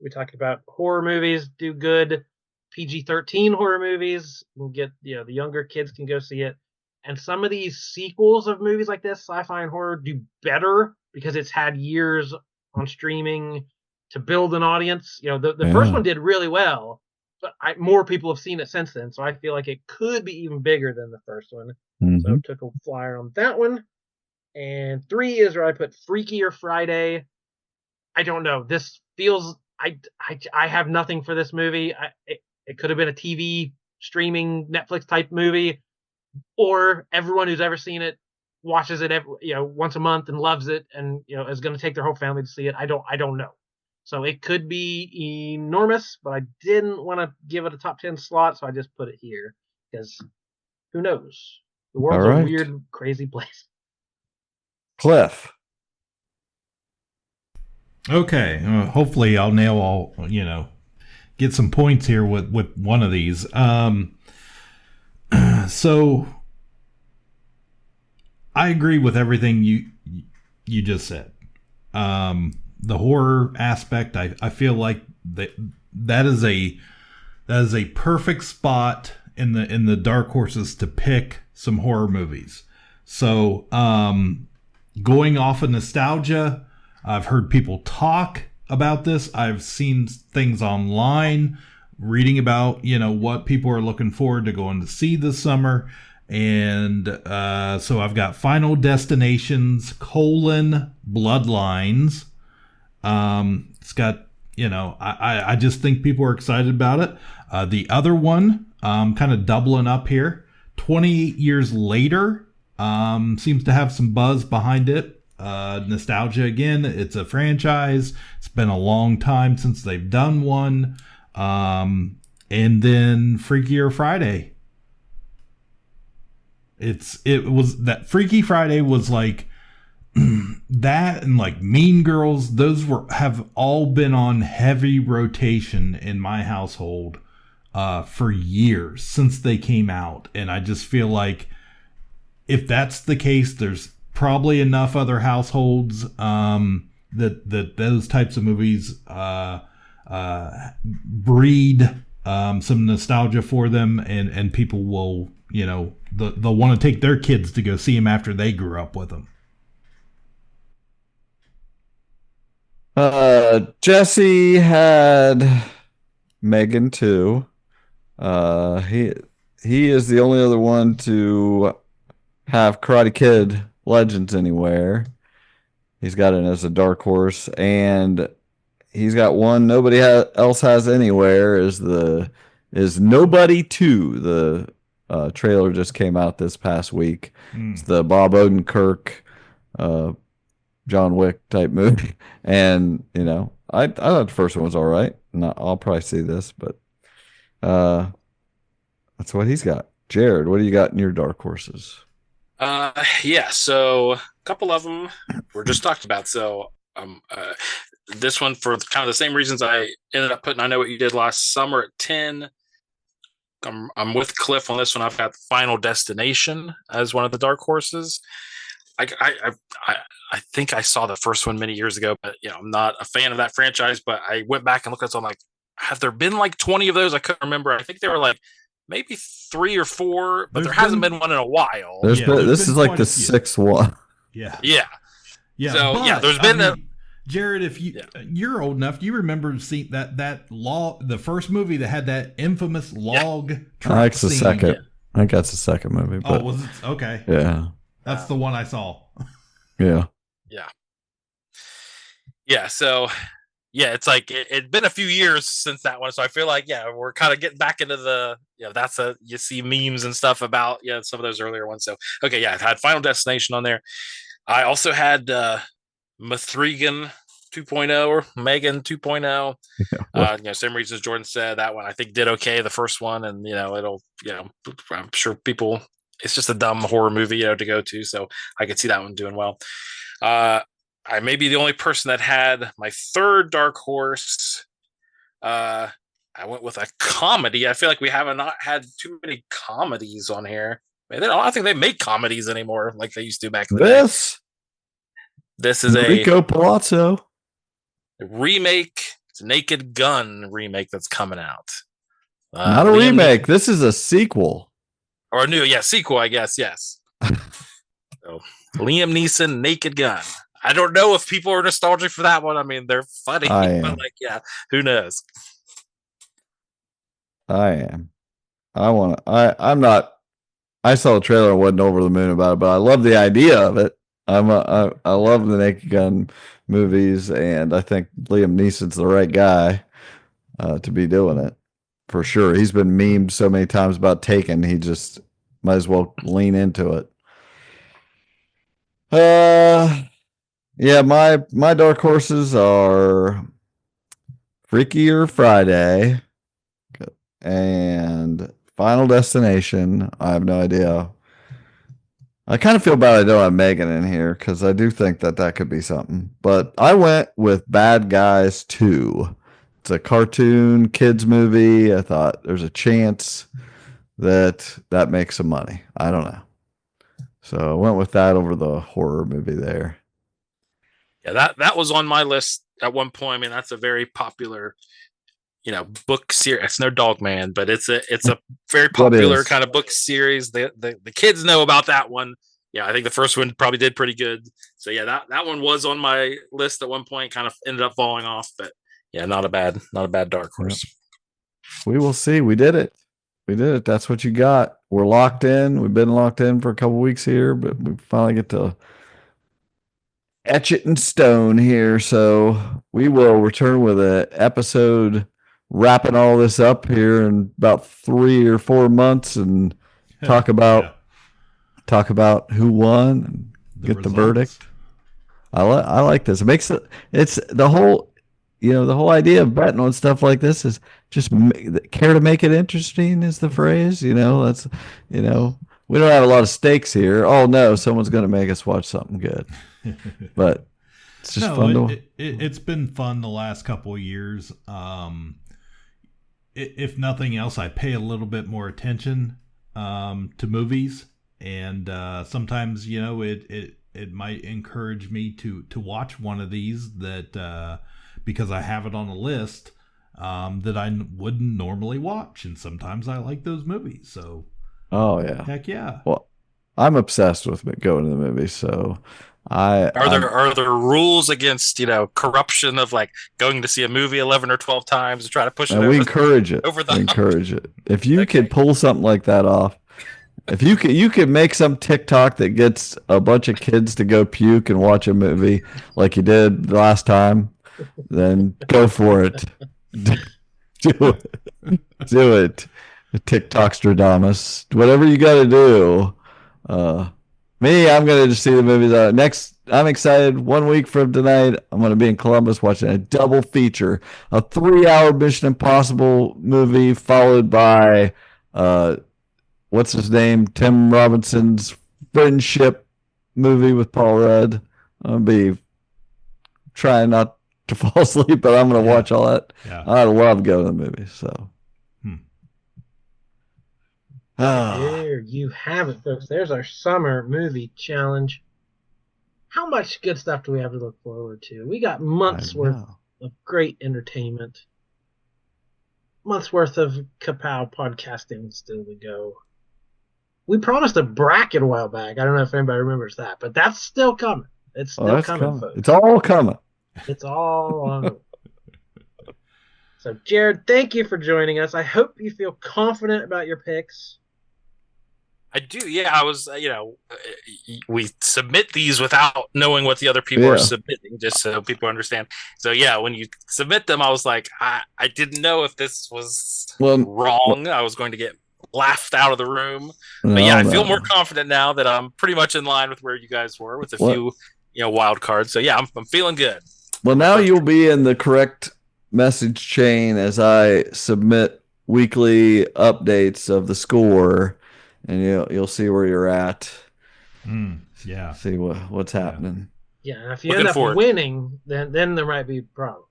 We talked about horror movies do good. PG-13 horror movies will get, you know, the younger kids can go see it. And some of these sequels of movies like this, sci-fi and horror, do better because it's had years on streaming to build an audience. You know, the first one did really well, but more people have seen it since then. So I feel like it could be even bigger than the first one. So I took a flyer on that one. And 3 is where I put Freakier Friday. I don't know. This feels... I have nothing for this movie. It could have been a TV streaming Netflix type movie. Or everyone who's ever seen it watches it once a month and loves it, and is going to take their whole family to see it. I don't know. So it could be enormous, but I didn't want to give it a top 10 slot, so I just put it here because who knows? The world's All a right. weird, crazy place. Cliff. Okay. Hopefully, I'll nail all. Get some points here with one of these. So I agree with everything you just said. The horror aspect, I feel like that is a perfect spot in the dark horses to pick some horror movies. So going off of nostalgia, I've heard people talk about this. I've seen things online, reading about what people are looking forward to going to see this summer. And so I've got Final Destinations, Bloodlines. It's got, I just think people are excited about it. The other one, kind of doubling up here, 28 Years Later, seems to have some buzz behind it. Nostalgia again. It's a franchise. It's been a long time since they've done one. And then Freakier Friday. It was that Freaky Friday was like that, and like Mean Girls. Those have all been on heavy rotation in my household for years since they came out, and I just feel like if that's the case, there's probably enough other households that those types of movies breed some nostalgia for them, and people will they'll want to take their kids to go see them after they grew up with them. Jesse had Megan too. He is the only other one to have Karate Kid Legends Anywhere. He's got it as a dark horse, and he's got one nobody else has anywhere. Is Nobody 2. The trailer just came out this past week. It's the Bob Odenkirk, John Wick type movie, and I thought the first one was all right. I'll probably see this, but that's what he's got. Jared, what do you got in your dark horses? Yeah, so a couple of them were just talked about. So this one, for kind of the same reasons I ended up putting I Know What You Did Last Summer at 10. I'm with Cliff on this one. I've got Final Destination as one of the dark horses. I think I saw the first one many years ago, but I'm not a fan of that franchise. But I went back and looked at it, so I'm like, have there been like 20 of those? I couldn't remember. I think there were like maybe 3 or 4, but there hasn't been one in a while. This is like the 6th one. Yeah. So but, there's been Jared, if you're old enough, do you remember seeing that log, the first movie that had that infamous log truck scene? Second. I think that's the second movie. But, was it? Okay. Yeah. That's the one I saw. Yeah. So it's like it'd been a few years since that one, so I feel like we're kind of getting back into the that's you see memes and stuff about some of those earlier ones. So okay, I had Final Destination on there. I also had Mithrigan 2.0 or Megan 2.0. Same reasons Jordan said. That one I think did okay, the first one, and it'll I'm sure people, it's just a dumb horror movie to go to, so I could see that one doing well. I may be the only person that had my third dark horse. I went with a comedy. I feel like we haven't not had too many comedies on here. I don't think they make comedies anymore like they used to back in the day. This is Enrico Palazzo remake. It's a Naked Gun remake that's coming out. Not a remake. This is a sequel. Or a new, sequel, I guess. Yes. So, Liam Neeson, Naked Gun. I don't know if people are nostalgic for that one. I mean, they're funny, but who knows? I am. I'm not. I saw the trailer and wasn't over the moon about it, but I love the idea of it. I love the Naked Gun movies, and I think Liam Neeson's the right guy to be doing it for sure. He's been memed so many times about Taken. He just might as well lean into it. My dark horses are Freakier Friday and Final Destination. I have no idea I kind of feel bad I don't have Megan in here because I do think that could be something. But I went with Bad Guys 2. It's a cartoon kids movie. I thought there's a chance that makes some money. I don't know. So I went with that over the horror movie there. Yeah, that was on my list at one point. I mean, that's a very popular, book series. It's no Dogman, but it's a very popular kind of book series. The kids know about that one. Yeah, I think the first one probably did pretty good. So yeah, that one was on my list at one point. Kind of ended up falling off, but yeah, not a bad dark horse. We will see. We did it. That's what you got. We're locked in. We've been locked in for a couple weeks here, but we finally get to etch it in stone here. So we will return with an episode wrapping all this up here in about 3 or 4 months and talk about who won and get the verdict. I like this. It makes it's the whole idea of betting on stuff like this is just care to make it interesting is the phrase. That's we don't have a lot of stakes here. Oh no, someone's going to make us watch something good. But it's just fun. It's been fun the last couple of years. If nothing else, I pay a little bit more attention to movies, and sometimes it might encourage me to watch one of these that because I have it on a list that I wouldn't normally watch, and sometimes I like those movies. So, oh yeah, heck yeah. Well, I'm obsessed with going to the movies, so. Are there rules against corruption of like going to see a movie 11 or 12 times and try to push it? We encourage it. We encourage it. If you could pull something like that off, if you could make some TikTok that gets a bunch of kids to go puke and watch a movie like you did last time, then go for it. Do it. TikTokstradamus. Whatever you got to do. Me, I'm going to just see the movies next. I'm excited. 1 week from tonight, I'm going to be in Columbus watching a double feature, a 3-hour Mission Impossible movie followed by, what's his name? Tim Robinson's Friendship movie with Paul Rudd. I'm going to be trying not to fall asleep, but I'm going to watch all that. Yeah. I love going to the movies, so. There you have it, folks. There's our summer movie challenge. How much good stuff do we have to look forward to? We got months worth of great entertainment. Months worth of Ka-Pow podcasting still to go. We promised a bracket a while back. I don't know if anybody remembers that, but that's still coming. It's still coming, folks. It's all coming. It's all on the way. So, Jared, thank you for joining us. I hope you feel confident about your picks. I do, yeah. I was, we submit these without knowing what the other people are submitting, just so people understand. So, yeah, when you submit them, I was like, I didn't know if this was wrong. I was going to get laughed out of the room. But yeah, I feel more confident now that I'm pretty much in line with where you guys were with a few, wild cards. So, yeah, I'm feeling good. Well, now you'll be in the correct message chain as I submit weekly updates of the score. And you'll see where you're at. Yeah. See what's happening. Yeah, and if you end up winning, then there might be problems.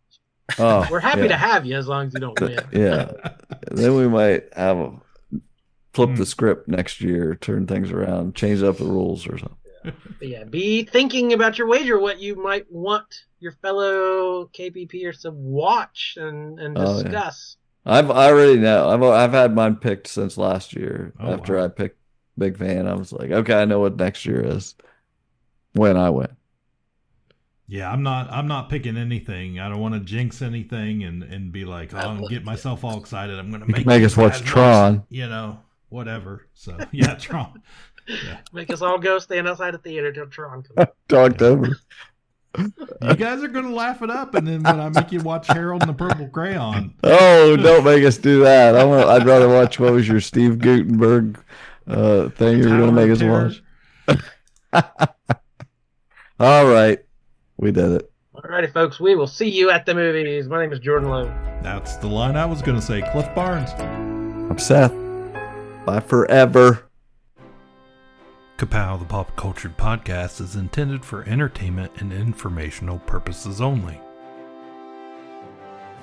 Oh, we're happy to have you as long as you don't win. Yeah. Then we might flip the script next year, turn things around, change up the rules or something. But yeah, be thinking about your wager, what you might want your fellow KPPers to watch and discuss. I already know. I've had mine picked since last year. After I picked Big Fan, I was like, okay, I know what next year is when I win. Yeah, I'm not picking anything. I don't want to jinx anything and be like, I'm gonna get myself all excited. I'm gonna make us watch Tron. Whatever. So yeah, Tron. Yeah. Make us all go stand outside the theater till Tron comes. Talked over. You guys are going to laugh it up, and then when I make you watch Harold and the Purple Crayon. Oh, don't make us do that. I'd rather watch, what was your Steve Guttenberg thing you were going to make us watch? All right. We did it. All righty, folks. We will see you at the movies. My name is Jordan Lowe. That's the line I was going to say. Cliff Barnes. I'm Seth. Bye forever. Ka-Pow, the Pop Cultured Podcast, is intended for entertainment and informational purposes only.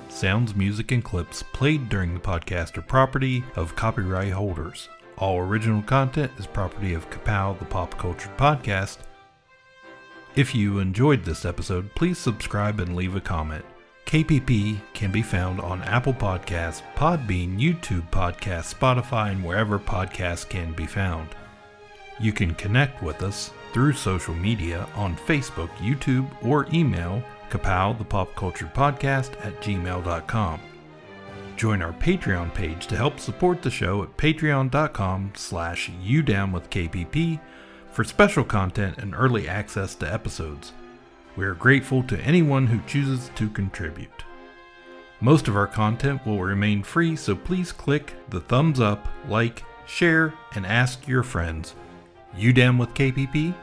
Sounds, music, and clips played during the podcast are property of copyright holders. All original content is property of Ka-Pow, the Pop Cultured Podcast. If you enjoyed this episode, please subscribe and leave a comment. KPP can be found on Apple Podcasts, Podbean, YouTube Podcasts, Spotify, and wherever podcasts can be found. You can connect with us through social media on Facebook, YouTube, or email Ka-Pow, the Pop Cultured Podcast @gmail.com. Join our Patreon page to help support the show at patreon.com/udownwithkpp for special content and early access to episodes. We are grateful to anyone who chooses to contribute. Most of our content will remain free, so please click the thumbs up, like, share, and ask your friends. You down with KPP?